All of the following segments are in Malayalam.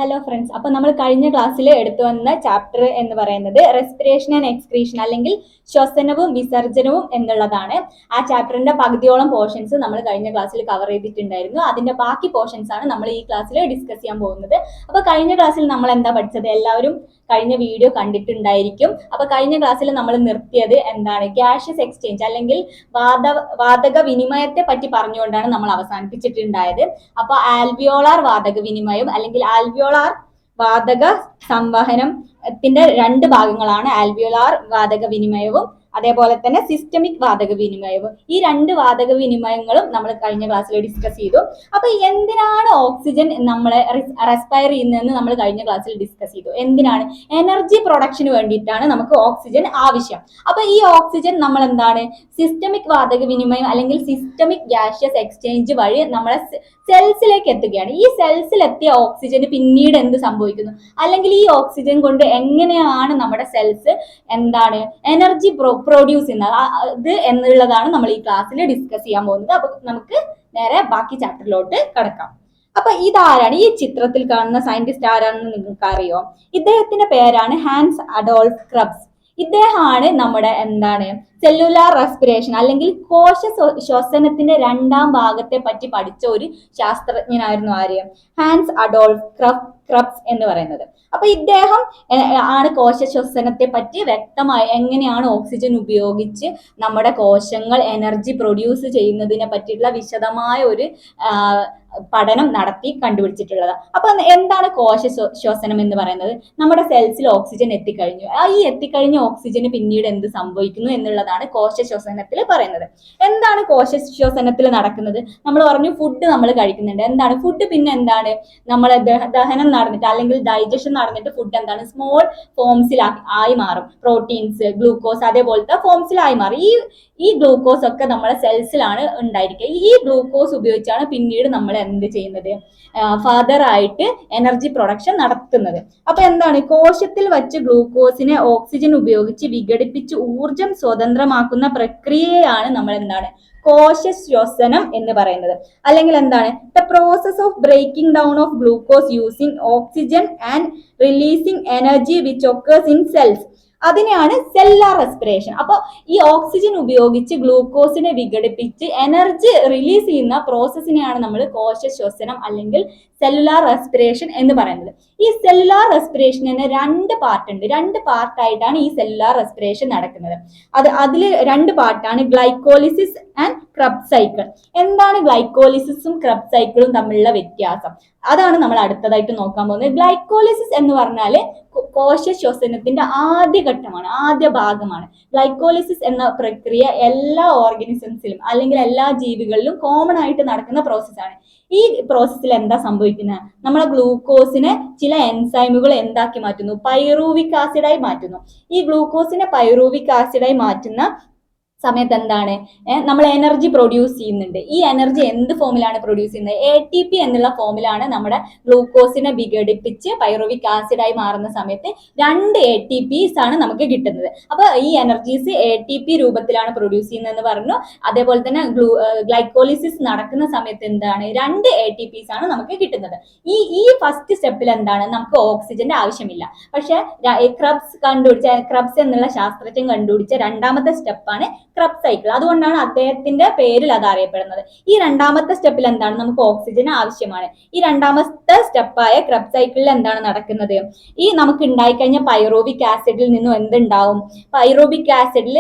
ഹലോ ഫ്രണ്ട്സ്, അപ്പൊ നമ്മൾ കഴിഞ്ഞ ക്ലാസ്സിൽ എടുത്തു വന്ന ചാപ്റ്റർ എന്ന് പറയുന്നത് റെസ്പിറേഷൻ ആൻഡ് എക്സ്ക്രീഷൻ അല്ലെങ്കിൽ ശ്വസനവും വിസർജനവും എന്നുള്ളതാണ്. ആ ചാപ്റ്ററിന്റെ പകുതിയോളം പോർഷൻസ് നമ്മൾ കഴിഞ്ഞ ക്ലാസ്സിൽ കവർ ചെയ്തിട്ടുണ്ടായിരുന്നു. അതിന്റെ ബാക്കി പോർഷൻസ് ആണ് നമ്മൾ ഈ ക്ലാസ്സിൽ ഡിസ്കസ് ചെയ്യാൻ പോകുന്നത്. അപ്പൊ കഴിഞ്ഞ ക്ലാസ്സിൽ നമ്മൾ എന്താ പഠിച്ചത്? എല്ലാവരും കഴിഞ്ഞ വീഡിയോ കണ്ടിട്ടുണ്ടായിരിക്കും. അപ്പൊ കഴിഞ്ഞ ക്ലാസ്സിൽ നമ്മൾ നിർത്തിയത് എന്താണ്? ഗ്യാഷ്യസ് എക്സ്ചേഞ്ച് അല്ലെങ്കിൽ വാതക വിനിമയത്തെ പറ്റി പറഞ്ഞുകൊണ്ടാണ് നമ്മൾ അവസാനിപ്പിച്ചിട്ടുണ്ടായത്. അപ്പൊ ആൽവിയോളാർ വാതക വിനിമയം അല്ലെങ്കിൽ ആൽവിയോളാർ വാതക സംവഹനത്തിന്റെ രണ്ട് ഭാഗങ്ങളാണ് ആൽവിയോളാർ വാതക വിനിമയവും അതേപോലെ തന്നെ സിസ്റ്റമിക് വാതക വിനിമയവും. ഈ രണ്ട് വാതക വിനിമയങ്ങളും നമ്മൾ കഴിഞ്ഞ ക്ലാസ്സിൽ ഡിസ്കസ് ചെയ്തു. അപ്പൊ എന്തിനാണ് ഓക്സിജൻ നമ്മളെ റെസ്പയർ ചെയ്യുന്നതെന്ന് നമ്മൾ കഴിഞ്ഞ ക്ലാസ്സിൽ ഡിസ്കസ് ചെയ്തു. എന്തിനാണ്? എനർജി പ്രൊഡക്ഷന് വേണ്ടിയിട്ടാണ് നമുക്ക് ഓക്സിജൻ ആവശ്യം. അപ്പൊ ഈ ഓക്സിജൻ നമ്മൾ എന്താണ്? സിസ്റ്റമിക് വാതക വിനിമയം അല്ലെങ്കിൽ സിസ്റ്റമിക് ഗ്യാഷ്യസ് എക്സ്ചേഞ്ച് വഴി നമ്മളെ സെൽസിലേക്ക് എത്തുകയാണ്. ഈ സെൽസിൽ എത്തിയ ഓക്സിജന് പിന്നീട് എന്ത് സംഭവിക്കുന്നു, അല്ലെങ്കിൽ ഈ ഓക്സിജൻ കൊണ്ട് എങ്ങനെയാണ് നമ്മുടെ സെൽസ് എന്താണ് എനർജി പ്രൊഡ്യൂസ് ചെയ്യുന്നത് എന്നുള്ളതാണ് നമ്മൾ ഈ ക്ലാസ്സിൽ ഡിസ്കസ് ചെയ്യാൻ പോകുന്നത്. അപ്പൊ നമുക്ക് നേരെ ബാക്കി ചാപ്റ്ററിലോട്ട് കടക്കാം. അപ്പൊ ഇതാരാണ്? ഈ ചിത്രത്തിൽ കാണുന്ന സയന്റിസ്റ്റ് ആരാണെന്ന് നിങ്ങൾക്ക് അറിയോ? ഇദ്ദേഹത്തിന്റെ പേരാണ് ഹാൻസ് അഡോൾഫ് ക്രബ്സ്. ഇദ്ദേഹമാണ് നമ്മുടെ എന്താണ് സെല്ലുലാർ റെസ്പിറേഷൻ അല്ലെങ്കിൽ കോശ ശ്വസനത്തിന്റെ രണ്ടാം ഭാഗത്തെ പറ്റി പഠിച്ച ഒരു ശാസ്ത്രജ്ഞനായിരുന്നു. ആര്? ഹാൻസ് അഡോൾഫ് ക്രബ്സ് എന്ന് പറയുന്നത്. അപ്പൊ ഇദ്ദേഹം ആണ് കോശ ശ്വസനത്തെ പറ്റി വ്യക്തമായി എങ്ങനെയാണ് ഓക്സിജൻ ഉപയോഗിച്ച് നമ്മുടെ കോശങ്ങൾ എനർജി പ്രൊഡ്യൂസ് ചെയ്യുന്നതിനെ പറ്റിയിട്ടുള്ള വിശദമായ ഒരു പഠനം നടത്തി കണ്ടുപിടിച്ചിട്ടുള്ളത്. അപ്പൊ എന്താണ് കോശ ശ്വസനം എന്ന് പറയുന്നത്? നമ്മുടെ സെൽസിൽ ഓക്സിജൻ എത്തിക്കഴിഞ്ഞു. ഈ എത്തിക്കഴിഞ്ഞ ഓക്സിജന് പിന്നീട് എന്ത് സംഭവിക്കുന്നു എന്നുള്ളതാണ് കോശ ശ്വസനത്തിൽ പറയുന്നത്. എന്താണ് കോശ ശ്വസനത്തിൽ നടക്കുന്നത്? നമ്മൾ പറഞ്ഞു ഫുഡ് നമ്മൾ കഴിക്കുന്നുണ്ട്. എന്താണ് ഫുഡ്? പിന്നെ എന്താണ് നമ്മളെ ദഹനം നടന്നിട്ട് അല്ലെങ്കിൽ ഡൈജഷൻ നടന്നിട്ട് ഫുഡ് എന്താണ് സ്മോൾ ഫോംസിൽ ആയി മാറും. പ്രോട്ടീൻസ്, ഗ്ലൂക്കോസ് അതേപോലത്തെ ഫോംസിലായി മാറും. ഈ ഗ്ലൂക്കോസ് ഒക്കെ നമ്മളെ സെൽസിലാണ് ഉണ്ടായിരിക്കുക. ഈ ഗ്ലൂക്കോസ് ഉപയോഗിച്ചാണ് പിന്നീട് നമ്മൾ എന്ത് ചെയ്യുന്നത്? ഫർദർ ആയിട്ട് എനർജി പ്രൊഡക്ഷൻ നടത്തുന്നത്. അപ്പൊ എന്താണ്? കോശത്തിൽ വച്ച് ഗ്ലൂക്കോസിനെ ഓക്സിജൻ ഉപയോഗിച്ച് വിഘടിപ്പിച്ച് ഊർജം സ്വതന്ത്രമാക്കുന്ന പ്രക്രിയയാണ് നമ്മൾ എന്താണ് കോശ ശ്വസനം എന്ന് പറയുന്നത്. അല്ലെങ്കിൽ എന്താണ്? The process of breaking down of glucose using oxygen and releasing energy which occurs in cells. അതിനെയാണ് സെല്ലുലാർ റെസ്പിറേഷൻ. അപ്പൊ ഈ ഓക്സിജൻ ഉപയോഗിച്ച് ഗ്ലൂക്കോസിനെ വിഘടിപ്പിച്ച് എനർജി റിലീസ് ചെയ്യുന്ന പ്രോസസ്സിനെയാണ് നമ്മൾ കോശ ശ്വസനം അല്ലെങ്കിൽ സെല്ലുലാർ റെസ്പിറേഷൻ എന്ന് പറയുന്നത്. ഈ സെല്ലുലാർ റെസ്പിറേഷന് രണ്ട് പാർട്ട് ഉണ്ട്. രണ്ട് പാർട്ടായിട്ടാണ് ഈ സെല്ലുലാർ റെസ്പിറേഷൻ നടക്കുന്നത്. അതിൽ രണ്ട് പാർട്ടാണ് ഗ്ലൈക്കോളിസിസ് ആൻഡ് ക്രബ്സ് സൈക്കിൾ. എന്താണ് ഗ്ലൈക്കോളിസിസും ക്രബ്സ് സൈക്കിളും തമ്മിലുള്ള വ്യത്യാസം? അതാണ് നമ്മൾ അടുത്തതായിട്ട് നോക്കാൻ പോകുന്നത്. ഗ്ലൈക്കോളിസിസ് എന്ന് പറഞ്ഞാല് കോശ ശ്വസനത്തിന്റെ ആദ്യ ഘട്ടമാണ്, ആദ്യ ഭാഗമാണ്. ഗ്ലൈക്കോളിസിസ് എന്ന പ്രക്രിയ എല്ലാ ഓർഗാനിസംസിലും അല്ലെങ്കിൽ എല്ലാ ജീവികളിലും കോമൺ ആയിട്ട് നടക്കുന്ന പ്രോസസ്സാണ്. ഈ പ്രോസസ്സിൽ എന്താ സംഭവിക്കുന്നത്? നമ്മളെ ഗ്ലൂക്കോസിനെ ചില എൻസൈമുകൾ എന്താക്കി മാറ്റുന്നു? പൈറൂവിക് ആസിഡായി മാറ്റുന്നു. ഈ ഗ്ലൂക്കോസിനെ പൈറൂവിക് ആസിഡായി മാറ്റുന്ന സമയത്ത് എന്താണ്? നമ്മൾ എനർജി പ്രൊഡ്യൂസ് ചെയ്യുന്നുണ്ട്. ഈ എനർജി എന്ത് ഫോമിലാണ് പ്രൊഡ്യൂസ് ചെയ്യുന്നത്? ATP എന്നുള്ള ഫോമിലാണ് നമ്മുടെ ഗ്ലൂക്കോസിനെ വിഘടിപ്പിച്ച് പൈറുവിക് ആസിഡായി മാറുന്ന സമയത്ത് രണ്ട് ATPs ആണ് നമുക്ക് കിട്ടുന്നത്. അപ്പൊ ഈ എനർജീസ് ATP രൂപത്തിലാണ് പ്രൊഡ്യൂസ് ചെയ്യുന്നതെന്ന് പറഞ്ഞു. അതേപോലെ തന്നെ ഗ്ലൈക്കോളിസിസ് നടക്കുന്ന സമയത്ത് എന്താണ്? രണ്ട് ATPs ആണ് നമുക്ക് കിട്ടുന്നത്. ഈ ഫസ്റ്റ് സ്റ്റെപ്പിൽ എന്താണ്? നമുക്ക് ഓക്സിജന്റെ ആവശ്യമില്ല. പക്ഷെ ക്രബ്സ് എന്നുള്ള ശാസ്ത്രജ്ഞൻ കണ്ടുപിടിച്ച രണ്ടാമത്തെ സ്റ്റെപ്പാണ് ക്രബ്സ് സൈക്കിൾ. അതുകൊണ്ടാണ് അദ്ദേഹത്തിന്റെ പേരിൽ അത് അറിയപ്പെടുന്നത്. ഈ രണ്ടാമത്തെ സ്റ്റെപ്പിൽ എന്താണ്? നമുക്ക് ഓക്സിജൻ ആവശ്യമാണ്. ഈ രണ്ടാമത്തെ സ്റ്റെപ്പായ ക്രബ്സ് സൈക്കിളിൽ എന്താണ് നടക്കുന്നത്? ഈ നമുക്ക് ഉണ്ടായിക്കഴിഞ്ഞ പൈറോവിക് ആസിഡിൽ നിന്നും എന്തുണ്ടാവും? പൈറോവിക് ആസിഡിൽ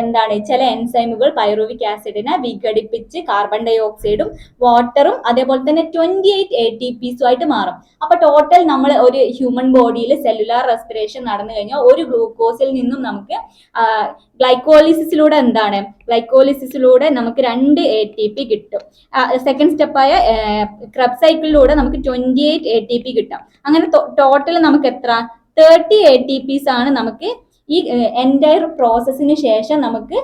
എന്താണ്? ചില എൻസൈമുകൾ പൈറോവിക് ആസിഡിനെ വിഘടിപ്പിച്ച് കാർബൺ ഡൈ ഓക്സൈഡും വാട്ടറും അതേപോലെ തന്നെ 28 ATPs ആയിട്ട് മാറും. അപ്പൊ ടോട്ടൽ നമ്മൾ ഒരു ഹ്യൂമൻ ബോഡിയിൽ സെല്ലുലാർ റെസ്പിറേഷൻ നടന്നു കഴിഞ്ഞാൽ ഒരു ഗ്ലൂക്കോസിൽ നിന്നും നമുക്ക് ഗ്ലൈക്കോളിസിസിലൂടെ നമുക്ക് രണ്ട് ATP കിട്ടും. സെക്കൻഡ് സ്റ്റെപ്പായ ക്രബ്സ് സൈക്കിളിലൂടെ നമുക്ക് 28 ATP കിട്ടും. അങ്ങനെ ടോട്ടൽ നമുക്ക് എത്ര? 30 ATPs ആണ് നമുക്ക് ഈ എൻറ്റയർ പ്രോസസ്സിന് ശേഷം നമുക്ക്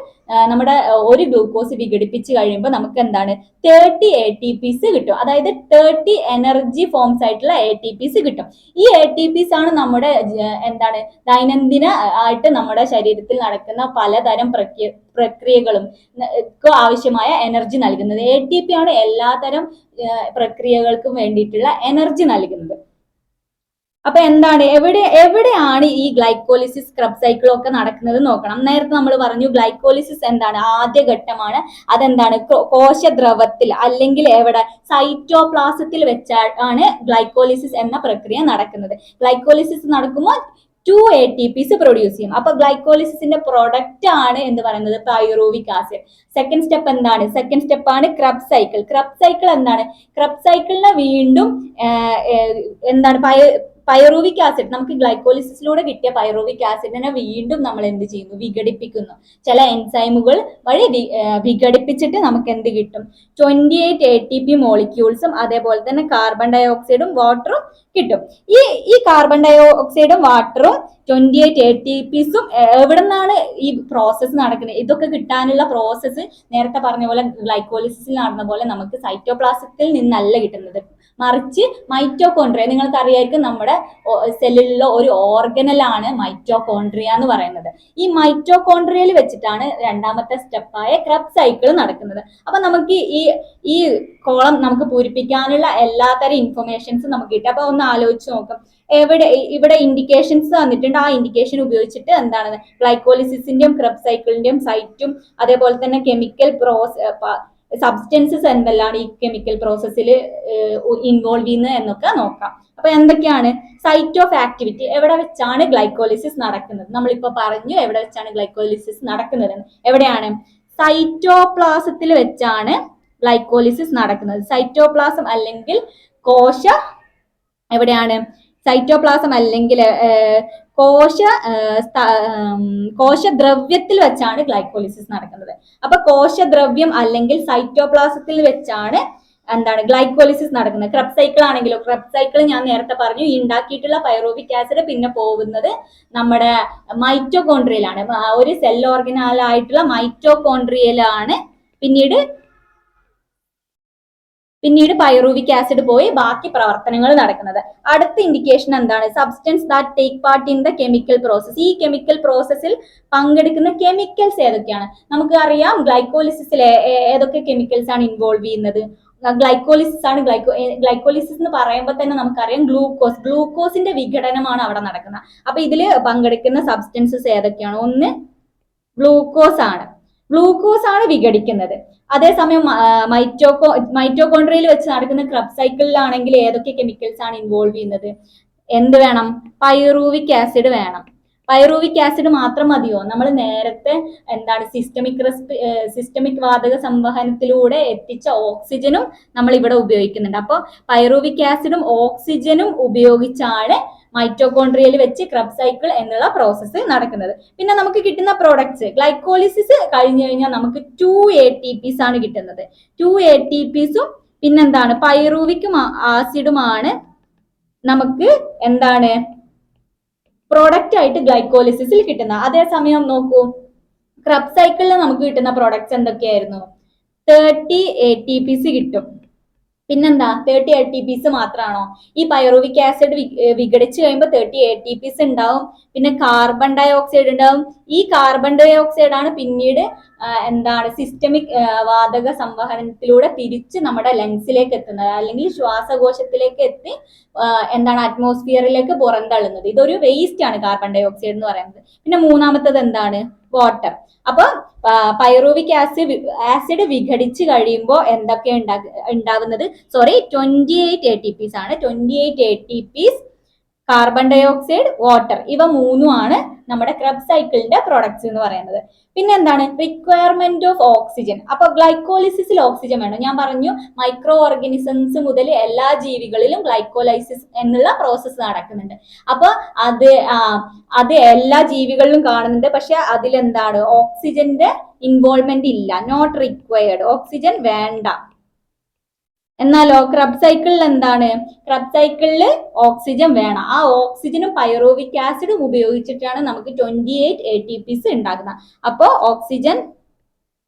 നമ്മുടെ ഒരു ഗ്ലൂക്കോസ് വിഘടിപ്പിച്ച് കഴിയുമ്പോൾ നമുക്ക് എന്താണ് 30 ATPs കിട്ടും. അതായത് 30 എനർജി ഫോംസ് ആയിട്ടുള്ള ATPs കിട്ടും. ഈ ATPs ആണ് നമ്മുടെ എന്താണ് ദൈനംദിന ആയിട്ട് നമ്മുടെ ശരീരത്തിൽ നടക്കുന്ന പലതരം പ്രക്രിയകളും ആവശ്യമായ എനർജി നൽകുന്നത്. ATP ആണ് എല്ലാതരം പ്രക്രിയകൾക്കും വേണ്ടിയിട്ടുള്ള എനർജി നൽകുന്നത്. അപ്പൊ എന്താണ് എവിടെയാണ് ഈ ഗ്ലൈക്കോലിസിസ് ക്രബ് സൈക്കിളും ഒക്കെ നടക്കുന്നത് നോക്കണം. നേരത്തെ നമ്മൾ പറഞ്ഞു ഗ്ലൈക്കോലിസിസ് എന്താണ്, ആദ്യ ഘട്ടമാണ്. അതെന്താണ്, കോശദ്രവത്തിൽ അല്ലെങ്കിൽ എവിടെ, സൈറ്റോപ്ലാസത്തിൽ വെച്ചാണ് ഗ്ലൈക്കോലിസിസ് എന്ന പ്രക്രിയ നടക്കുന്നത്. ഗ്ലൈക്കോലിസിസ് നടക്കുമ്പോൾ 2 ATPs പ്രൊഡ്യൂസ് ചെയ്യും. അപ്പൊ ഗ്ലൈക്കോലിസിന്റെ പ്രൊഡക്റ്റ് ആണ് എന്ന് പറയുന്നത് പൈറൂവിക് ആസിഡ്. സെക്കൻഡ് സ്റ്റെപ്പ് എന്താണ്, സെക്കൻഡ് സ്റ്റെപ്പ് ആണ് ക്രബ് സൈക്കിൾ. ക്രബ് സൈക്കിൾ എന്താണ്, ക്രബ് സൈക്കിളിനെ വീണ്ടും എന്താണ് പൈറൂവിക് ആസിഡ്, നമുക്ക് ഗ്ലൈക്കോലിസിസിലൂടെ കിട്ടിയ പൈറൂവിക് ആസിഡിനെ വീണ്ടും നമ്മൾ എന്ത് ചെയ്യുന്നു, വിഘടിപ്പിക്കുന്നു. ചില എൻസൈമുകൾ വഴി വിഘടിപ്പിച്ചിട്ട് നമുക്ക് എന്ത് കിട്ടും, 28 ATP മോളിക്യൂൾസും അതേപോലെ തന്നെ കാർബൺ ഡൈ ഓക്സൈഡും വാട്ടറും കിട്ടും. ഈ കാർബൺ ഡൈ ഓക്സൈഡും വാട്ടറും 28 ATPസും എവിടെ നിന്നാണ് ഈ പ്രോസസ്സ് നടക്കുന്നത്? ഇതൊക്കെ കിട്ടാനുള്ള പ്രോസസ്സ് നേരത്തെ പറഞ്ഞ പോലെ ഗ്ലൈക്കോലിസിസിൽ നടന്ന പോലെ നമുക്ക് സൈറ്റോപ്ലാസത്തിൽ നിന്നല്ല കിട്ടുന്നത്, മറിച്ച് മൈറ്റോകോൺട്രിയ. നിങ്ങൾക്ക് അറിയായിരിക്കും, നമ്മുടെ സെല്ലിലുള്ള ഒരു ഓർഗനലാണ് മൈറ്റോകോൺട്രിയ എന്ന് പറയുന്നത്. ഈ മൈറ്റോകോൺട്രിയയിൽ വെച്ചിട്ടാണ് രണ്ടാമത്തെ സ്റ്റെപ്പായ ക്രബ് സൈക്കിൾ നടക്കുന്നത്. അപ്പൊ നമുക്ക് ഈ കോളം നമുക്ക് പൂരിപ്പിക്കാനുള്ള എല്ലാത്തരം ഇൻഫർമേഷൻസും നമുക്ക് കിട്ടും. അപ്പൊ ഒന്ന് ആലോചിച്ച് നോക്കാം, ഇവിടെ ഇൻഡിക്കേഷൻസ് തന്നിട്ടുണ്ട്. ആ ഇൻഡിക്കേഷൻ ഉപയോഗിച്ചിട്ട് എന്താണ് ഗ്ലൈക്കോലിസിസിന്റെയും ക്രബ് സൈക്കിളിന്റെയും സൈറ്റും അതേപോലെ തന്നെ കെമിക്കൽ സബ്സ്റ്റൻസസ് എന്തെല്ലാം ഈ കെമിക്കൽ പ്രോസസ്സിൽ ഇൻവോൾവ് ചെയ്യുന്നത് എന്നൊക്കെ നോക്കാം. അപ്പൊ എന്തൊക്കെയാണ് സൈറ്റ് ഓഫ് ആക്ടിവിറ്റി, എവിടെ വെച്ചാണ് ഗ്ലൈക്കോലിസിസ് നടക്കുന്നത്? നമ്മളിപ്പോ പറഞ്ഞു എവിടെ വെച്ചാണ് ഗ്ലൈക്കോലിസിസ് നടക്കുന്നത്. എവിടെയാണ്? സൈറ്റോപ്ലാസത്തിൽ വെച്ചാണ് ഗ്ലൈക്കോലിസിസ് നടക്കുന്നത്. സൈറ്റോപ്ലാസം അല്ലെങ്കിൽ കോശ, എവിടെയാണ്? സൈറ്റോപ്ലാസം അല്ലെങ്കിൽ കോശദ്രവ്യത്തിൽ വെച്ചാണ് ഗ്ലൈക്കോലിസിസ് നടക്കുന്നത്. അപ്പൊ കോശദ്രവ്യം അല്ലെങ്കിൽ സൈറ്റോപ്ലാസത്തിൽ വെച്ചാണ് എന്താണ് ഗ്ലൈക്കോലിസിസ് നടക്കുന്നത്. ക്രബ് സൈക്കിൾ ആണെങ്കിലോ, ക്രബ് സൈക്കിൾ ഞാൻ നേരത്തെ പറഞ്ഞു, ഈ ഉണ്ടാക്കിയിട്ടുള്ള പൈറൂവിക് ആസിഡ് പിന്നെ പോകുന്നത് നമ്മുടെ മൈറ്റോകോൺട്രിയയിലാണ്. ഒരു സെൽ ഓർഗനാലായിട്ടുള്ള മൈറ്റോകോൺട്രിയയിലാണ് പിന്നീട് പൈറൂവിക് ആസിഡ് പോയി ബാക്കി പ്രവർത്തനങ്ങൾ നടക്കുന്നത്. അടുത്ത ഇൻഡിക്കേഷൻ എന്താണ്? Substance that take part in the chemical process. ഈ കെമിക്കൽ പ്രോസസ്സിൽ പങ്കെടുക്കുന്ന കെമിക്കൽസ് ഏതൊക്കെയാണ്? നമുക്ക് അറിയാം, ഗ്ലൈക്കോലിസിസിൽ ഏതൊക്കെ കെമിക്കൽസ് ആണ് ഇൻവോൾവ് ചെയ്യുന്നത്? ഗ്ലൈക്കോലിസിസ് ആണ്. ഗ്ലൈക്കോലിസിസ് എന്ന് പറയുമ്പോൾ തന്നെ നമുക്കറിയാം ഗ്ലൂക്കോസിന്റെ വിഘടനമാണ് അവിടെ നടക്കുന്നത്. അപ്പൊ ഇതിൽ പങ്കെടുക്കുന്ന സബ്സ്റ്റൻസസ് ഏതൊക്കെയാണ്? ഒന്ന് ഗ്ലൂക്കോസ് ആണ് വിഘടിക്കുന്നത്. അതേസമയം മൈറ്റോകോൺട്രിയയിൽ വെച്ച് നടക്കുന്ന ക്രബ് സൈക്കിളിലാണെങ്കിൽ ഏതൊക്കെ കെമിക്കൽസ് ആണ് ഇൻവോൾവ് ചെയ്യുന്നത്? എന്ത് വേണം? പൈറൂവിക് ആസിഡ് വേണം. പൈറൂവിക് ആസിഡ് മാത്രം മതിയോ? നമ്മൾ നേരത്തെ എന്താണ് സിസ്റ്റമിക് വാതക സംവഹനത്തിലൂടെ എത്തിച്ച ഓക്സിജനും നമ്മൾ ഇവിടെ ഉപയോഗിക്കുന്നുണ്ട്. അപ്പോൾ പൈറൂവിക് ആസിഡും ഓക്സിജനും ഉപയോഗിച്ചാണ് മൈറ്റോകോൺട്രിയയിൽ വെച്ച് ക്രബ് സൈക്കിൾ എന്നുള്ള പ്രോസസ്സ് നടക്കുന്നത്. പിന്നെ നമുക്ക് കിട്ടുന്ന പ്രോഡക്ട്സ്, ഗ്ലൈക്കോലിസിസ് കഴിഞ്ഞു കഴിഞ്ഞാൽ നമുക്ക് 2 ATPs ആണ് കിട്ടുന്നത്. 2 ATPസും പിന്നെന്താണ് പൈറൂവിക് ആസിഡുമാണ് നമുക്ക് എന്താണ് പ്രോഡക്റ്റ് ആയിട്ട് ഗ്ലൈക്കോലിസിസിൽ കിട്ടുന്നത്. അതേസമയം നോക്കൂ, ക്രബ് സൈക്കിളിൽ നമുക്ക് കിട്ടുന്ന പ്രോഡക്ട്സ് എന്തൊക്കെയായിരുന്നു? 30 ATPs കിട്ടും. പിന്നെന്താ, 30 ATPs മാത്രമാണോ? ഈ പൈറൂവിക് ആസിഡ് വിഘടിച്ചു കഴിയുമ്പോൾ 30 ATPs ഉണ്ടാവും. പിന്നെ കാർബൺ ഡൈ ഓക്സൈഡ് ഉണ്ടാവും. ഈ കാർബൺ ഡൈ ഓക്സൈഡ് ആണ് പിന്നീട് എന്താണ് സിസ്റ്റമിക് വാതക സംവഹനത്തിലൂടെ തിരിച്ച് നമ്മുടെ ലങ്സിലേക്ക് എത്തുന്നത്, അല്ലെങ്കിൽ ശ്വാസകോശത്തിലേക്ക് എത്തി എന്താണ് അറ്റ്മോസ്ഫിയറിലേക്ക് പുറന്തള്ളുന്നത്. ഇതൊരു വേസ്റ്റ് ആണ് കാർബൺ ഡൈ ഓക്സൈഡ് എന്ന് പറയുന്നത്. പിന്നെ മൂന്നാമത്തത് എന്താണ്? വാട്ടർ. അപ്പൊ പൈറൂവിക് ആസിഡ് വിഘടിച്ച് കഴിയുമ്പോൾ എന്തൊക്കെ ഉണ്ടാവുന്നത്? 28 ATPs ആണ്. 28 ATPs, carbon dioxide, water, ഇവ മൂന്നുമാണ് നമ്മുടെ ക്രബ് സൈക്കിളിന്റെ പ്രോഡക്ട്സ് എന്ന് പറയുന്നത്. പിന്നെ എന്താണ്? Requirement of oxygen. അപ്പൊ ഗ്ലൈക്കോലിസിസിൽ ഓക്സിജൻ വേണം. ഞാൻ പറഞ്ഞു മൈക്രോ ഓർഗാനിസംസ് മുതൽ എല്ലാ ജീവികളിലും ഗ്ലൈക്കോലൈസിസ് എന്നുള്ള പ്രോസസ്സ് നടക്കുന്നുണ്ട്. അപ്പൊ അത് എല്ലാ ജീവികളിലും കാണുന്നുണ്ട്. പക്ഷെ അതിലെന്താണ്? ഓക്സിജന്റെ ഇൻവോൾവ്മെന്റ് ഇല്ല, നോട്ട് റിക്വയർഡ്, ഓക്സിജൻ വേണ്ട. എന്നാലോ ക്രബ് സൈക്കിളിൽ എന്താണ്? ക്രബ് സൈക്കിളിൽ ഓക്സിജൻ വേണം. ആ ഓക്സിജനും പൈറൂവിക് ആസിഡും ഉപയോഗിച്ചിട്ടാണ് നമുക്ക് 28 ATPs ഉണ്ടാക്കുന്നത്. അപ്പോൾ ഓക്സിജൻ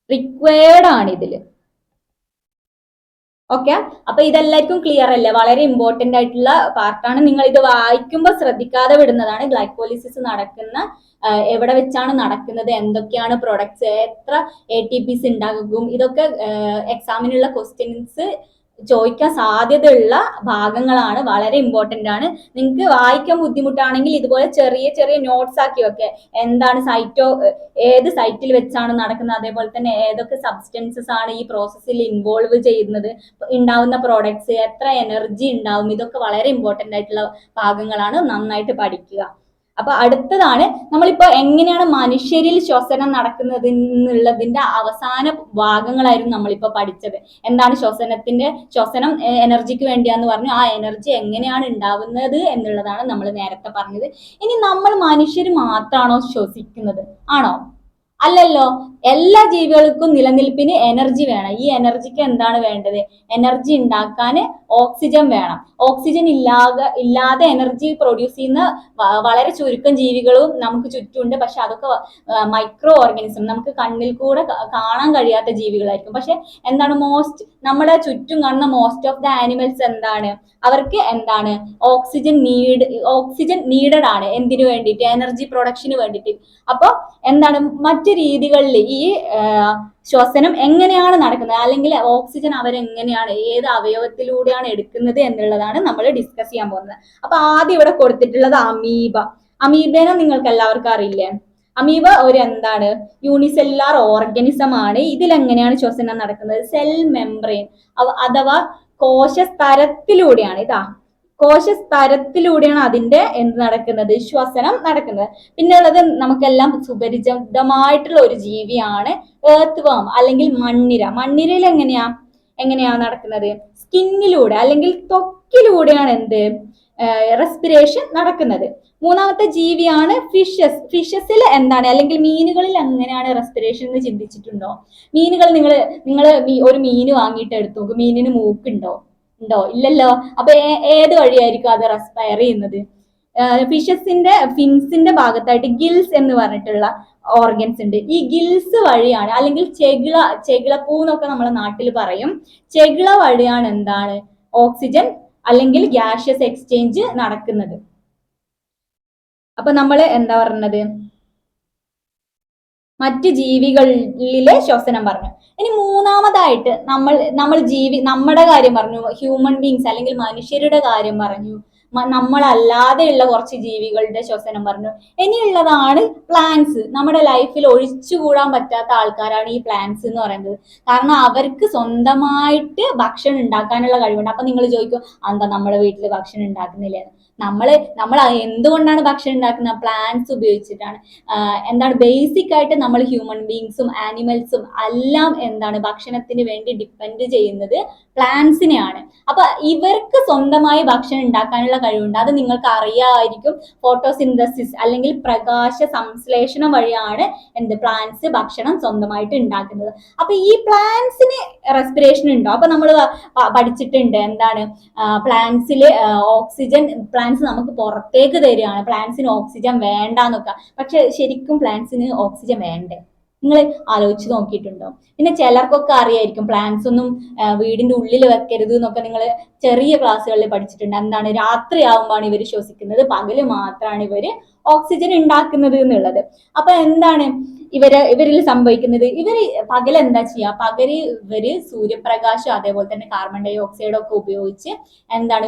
റിക്വയർഡ് ആണ് ഇതില്. ഓക്കെ, അപ്പൊ ഇതെല്ലാവർക്കും ക്ലിയർ അല്ലേ? വളരെ ഇമ്പോർട്ടന്റ് ആയിട്ടുള്ള പാർട്ടാണ്. നിങ്ങൾ ഇത് വായിക്കുമ്പോൾ ശ്രദ്ധിക്കാതെ വിടുന്നതാണ്. ഗ്ലൈക്കോലിസിസ് എവിടെ വെച്ചാണ് നടക്കുന്നത്, എന്തൊക്കെയാണ് പ്രൊഡക്ട്സ്, എത്ര ATPs ഉണ്ടാകും, ഇതൊക്കെ എക്സാമിനുള്ള ക്വസ്റ്റ്യൻസ് ചോദിക്കാൻ സാധ്യതയുള്ള ഭാഗങ്ങളാണ്, വളരെ ഇമ്പോർട്ടന്റ് ആണ്. നിങ്ങൾക്ക് വായിക്കാൻ ബുദ്ധിമുട്ടാണെങ്കിൽ ഇതുപോലെ ചെറിയ ചെറിയ നോട്ട്സ് ആക്കി വെക്കുക. എന്താണ് ഏത് സൈറ്റിൽ വെച്ചാണ് നടക്കുന്നത്, അതേപോലെ തന്നെ ഏതൊക്കെ സബ്സ്റ്റൻസസ് ആണ് ഈ പ്രോസസ്സിൽ ഇൻവോൾവ് ചെയ്യുന്നത്, ഉണ്ടാവുന്ന പ്രോഡക്ട്സ്, എത്ര എനർജി ഉണ്ടാവും, ഇതൊക്കെ വളരെ ഇമ്പോർട്ടന്റ് ആയിട്ടുള്ള ഭാഗങ്ങളാണ്. നന്നായിട്ട് പഠിക്കുക. അപ്പൊ അടുത്തതാണ് നമ്മളിപ്പോ എങ്ങനെയാണ് മനുഷ്യരിൽ ശ്വസനം നടക്കുന്നത് എന്നുള്ളതിന്റെ അവസാന ഭാഗങ്ങളായിരുന്നു നമ്മളിപ്പോ പഠിച്ചത്. എന്താണ് ശ്വസനം എനർജിക്ക് വേണ്ടിയാന്ന് പറഞ്ഞു. ആ എനർജി എങ്ങനെയാണ് ഉണ്ടാവുന്നത് എന്നുള്ളതാണ് നമ്മൾ നേരത്തെ പറഞ്ഞത്. ഇനി നമ്മൾ മനുഷ്യർ മാത്രമാണോ ശ്വസിക്കുന്നത്? ആണോ? അല്ലല്ലോ. എല്ലാ ജീവികൾക്കും നിലനിൽപ്പിന് എനർജി വേണം. ഈ എനർജിക്ക് എന്താണ് വേണ്ടത്? എനർജി ഉണ്ടാക്കാൻ ഓക്സിജൻ വേണം. ഓക്സിജൻ ഇല്ലാതെ എനർജി പ്രൊഡ്യൂസ് ചെയ്യുന്ന വളരെ ചുരുക്കം ജീവികളും നമുക്ക് ചുറ്റുമുണ്ട്. പക്ഷെ അതൊക്കെ മൈക്രോ ഓർഗാനിസം, നമുക്ക് കണ്ണിൽ കൂടെ കാണാൻ കഴിയാത്ത ജീവികളായിരിക്കും. പക്ഷെ എന്താണ്, നമ്മുടെ ചുറ്റും കാണുന്ന മോസ്റ്റ് ഓഫ് ദ ആനിമൽസ് എന്താണ്, അവർക്ക് എന്താണ് ഓക്സിജൻ നീഡഡ് ആണ്. എന്തിനു വേണ്ടിയിട്ട്? എനർജി പ്രൊഡക്ഷന് വേണ്ടിയിട്ട്. അപ്പൊ എന്താണ്, മറ്റു രീതികളിൽ ഈ ശ്വസനം എങ്ങനെയാണ് നടക്കുന്നത്, അല്ലെങ്കിൽ ഓക്സിജൻ അവരെങ്ങനെയാണ്, ഏത് അവയവത്തിലൂടെയാണ് എടുക്കുന്നത് എന്നുള്ളതാണ് നമ്മൾ ഡിസ്കസ് ചെയ്യാൻ പോകുന്നത്. അപ്പൊ ആദ്യം ഇവിടെ കൊടുത്തിട്ടുള്ളത് അമീബേനെ നിങ്ങൾക്ക് എല്ലാവർക്കും അറിയില്ലേ? അമീബ എന്താണ്, യൂണിസെല്ലുലാർ ഓർഗാനിസം ആണ്. ഇതിലെങ്ങനെയാണ് ശ്വസനം നടക്കുന്നത്? സെൽ മെംബ്രെയിൻ അഥവാ കോശസ്തരത്തിലൂടെയാണ്. കോശസ്തരത്തിലൂടെയാണ് അതിന്റെ നടക്കുന്നത്, ശ്വസനം നടക്കുന്നത്. പിന്നെ ഉള്ളത് നമുക്കെല്ലാം സുപരിചിതമായിട്ടുള്ള ഒരു ജീവിയാണ് എർത്ത് വേം അല്ലെങ്കിൽ മണ്ണിരയിൽ എങ്ങനെയാ നടക്കുന്നത്? സ്കിന്നിലൂടെ അല്ലെങ്കിൽ ത്വക്കിലൂടെയാണ് റെസ്പിറേഷൻ നടക്കുന്നത്. മൂന്നാമത്തെ ജീവിയാണ് ഫിഷസിൽ എന്താണ്, അല്ലെങ്കിൽ മീനുകളിൽ എങ്ങനെയാണ് റെസ്പിറേഷൻ എന്ന് ചിന്തിച്ചിട്ടുണ്ടോ? നിങ്ങൾ ഒരു മീന് വാങ്ങിയിട്ട് എടുത്തു നോക്കും, മീനിന് മൂക്കുണ്ടോ? ഇല്ലല്ലോ. അപ്പൊ ഏത് വഴിയായിരിക്കും അത് റെസ്പയർ ചെയ്യുന്നത്? ഫിൻസിന്റെ ഭാഗത്തായിട്ട് ഗിൽസ് എന്ന് പറഞ്ഞിട്ടുള്ള ഓർഗൻസ് ഉണ്ട്. ഈ ഗിൽസ് വഴിയാണ്, അല്ലെങ്കിൽ ചെകിളപ്പൂ എന്നൊക്കെ നമ്മളെ നാട്ടിൽ പറയും, ചെകിള വഴിയാണ് എന്താണ് ഓക്സിജൻ അല്ലെങ്കിൽ ഗ്യാഷ്യസ് എക്സ്ചേഞ്ച് നടക്കുന്നത്. അപ്പൊ നമ്മൾ എന്താ പറഞ്ഞത്, മറ്റ് ജീവികളിലെ ശ്വസനം പറഞ്ഞു. ഇനി മൂന്നാമതായിട്ട് നമ്മുടെ കാര്യം പറഞ്ഞു, ഹ്യൂമൻ ബീങ്സ് അല്ലെങ്കിൽ മനുഷ്യരുടെ കാര്യം പറഞ്ഞു, നമ്മളല്ലാതെയുള്ള കുറച്ച് ജീവികളുടെ ശ്വസനം പറഞ്ഞു. ഇനിയുള്ളതാണ് പ്ലാന്റ്സ്. നമ്മുടെ ലൈഫിൽ ഒഴിച്ചുകൂടാൻ പറ്റാത്ത ആൾക്കാരാണ് ഈ പ്ലാന്റ്സ് എന്ന് പറയുന്നത്. കാരണം അവർക്ക് സ്വന്തമായിട്ട് ഭക്ഷണം ഉണ്ടാക്കാനുള്ള കഴിവുണ്ട്. അപ്പൊ നിങ്ങൾ ചോദിക്കും, എന്താ നമ്മുടെ വീട്ടിൽ ഭക്ഷണം ഉണ്ടാക്കുന്നില്ലേ? നമ്മൾ എന്തുകൊണ്ടാണ് ഭക്ഷണം ഉണ്ടാക്കുന്നത്? പ്ലാന്റ്സ് ഉപയോഗിച്ചിട്ടാണ്. എന്താണ്, ബേസിക് ആയിട്ട് നമ്മൾ ഹ്യൂമൻ ബീങ്സും ആനിമൽസും എല്ലാം എന്താണ് ഭക്ഷണത്തിന് വേണ്ടി ഡിപ്പെൻഡ് ചെയ്യുന്നത് പ്ലാന്റ്സിനെയാണ്. അപ്പൊ ഇവർക്ക് സ്വന്തമായി ഭക്ഷണം ഉണ്ടാക്കാനുള്ള കഴിവുണ്ട്. അത് നിങ്ങൾക്ക് അറിയാമായിരിക്കും. ഫോട്ടോസിന്തസിസ് അല്ലെങ്കിൽ പ്രകാശ സംശ്ലേഷണം വഴിയാണ് പ്ലാന്റ്സ് ഭക്ഷണം സ്വന്തമായിട്ട് ഉണ്ടാക്കുന്നത്. അപ്പൊ ഈ പ്ലാന്റ്സിന് റെസ്പിറേഷൻ ഉണ്ടോ? അപ്പൊ നമ്മൾ പഠിച്ചിട്ടുണ്ട് എന്താണ്, പ്ലാന്റ്സിൽ ഓക്സിജൻ പ്ലാന്റ്സ് നമുക്ക് പുറത്തേക്ക് തരികയാണ്, പ്ലാന്റ്സിന് ഓക്സിജൻ വേണ്ടാന്നൊക്കെ. പക്ഷെ ശരിക്കും പ്ലാന്റ്സിന് ഓക്സിജൻ വേണ്ടേ? നിങ്ങൾ ആലോചിച്ച് നോക്കിയിട്ടുണ്ടോ? പിന്നെ ചിലർക്കൊക്കെ അറിയായിരിക്കും, പ്ലാന്റ്സ് ഒന്നും വീടിന്റെ ഉള്ളിൽ വെക്കരുത് എന്നൊക്കെ നിങ്ങൾ ചെറിയ ക്ലാസ്സുകളിൽ പഠിച്ചിട്ടുണ്ട്. എന്താണ്, രാത്രിയാവുമ്പോഴാണ് ഇവർ ശ്വസിക്കുന്നത്, പകല് മാത്രമാണ് ഇവര് ഓക്സിജൻ ഉണ്ടാക്കുന്നത് എന്നുള്ളത്. അപ്പൊ എന്താണ് ഇവരിൽ സംഭവിക്കുന്നത്? പകൽ എന്താ ചെയ്യുക? ഇവര് സൂര്യപ്രകാശം അതേപോലെ തന്നെ കാർബൺ ഡൈ ഓക്സൈഡ് ഒക്കെ ഉപയോഗിച്ച്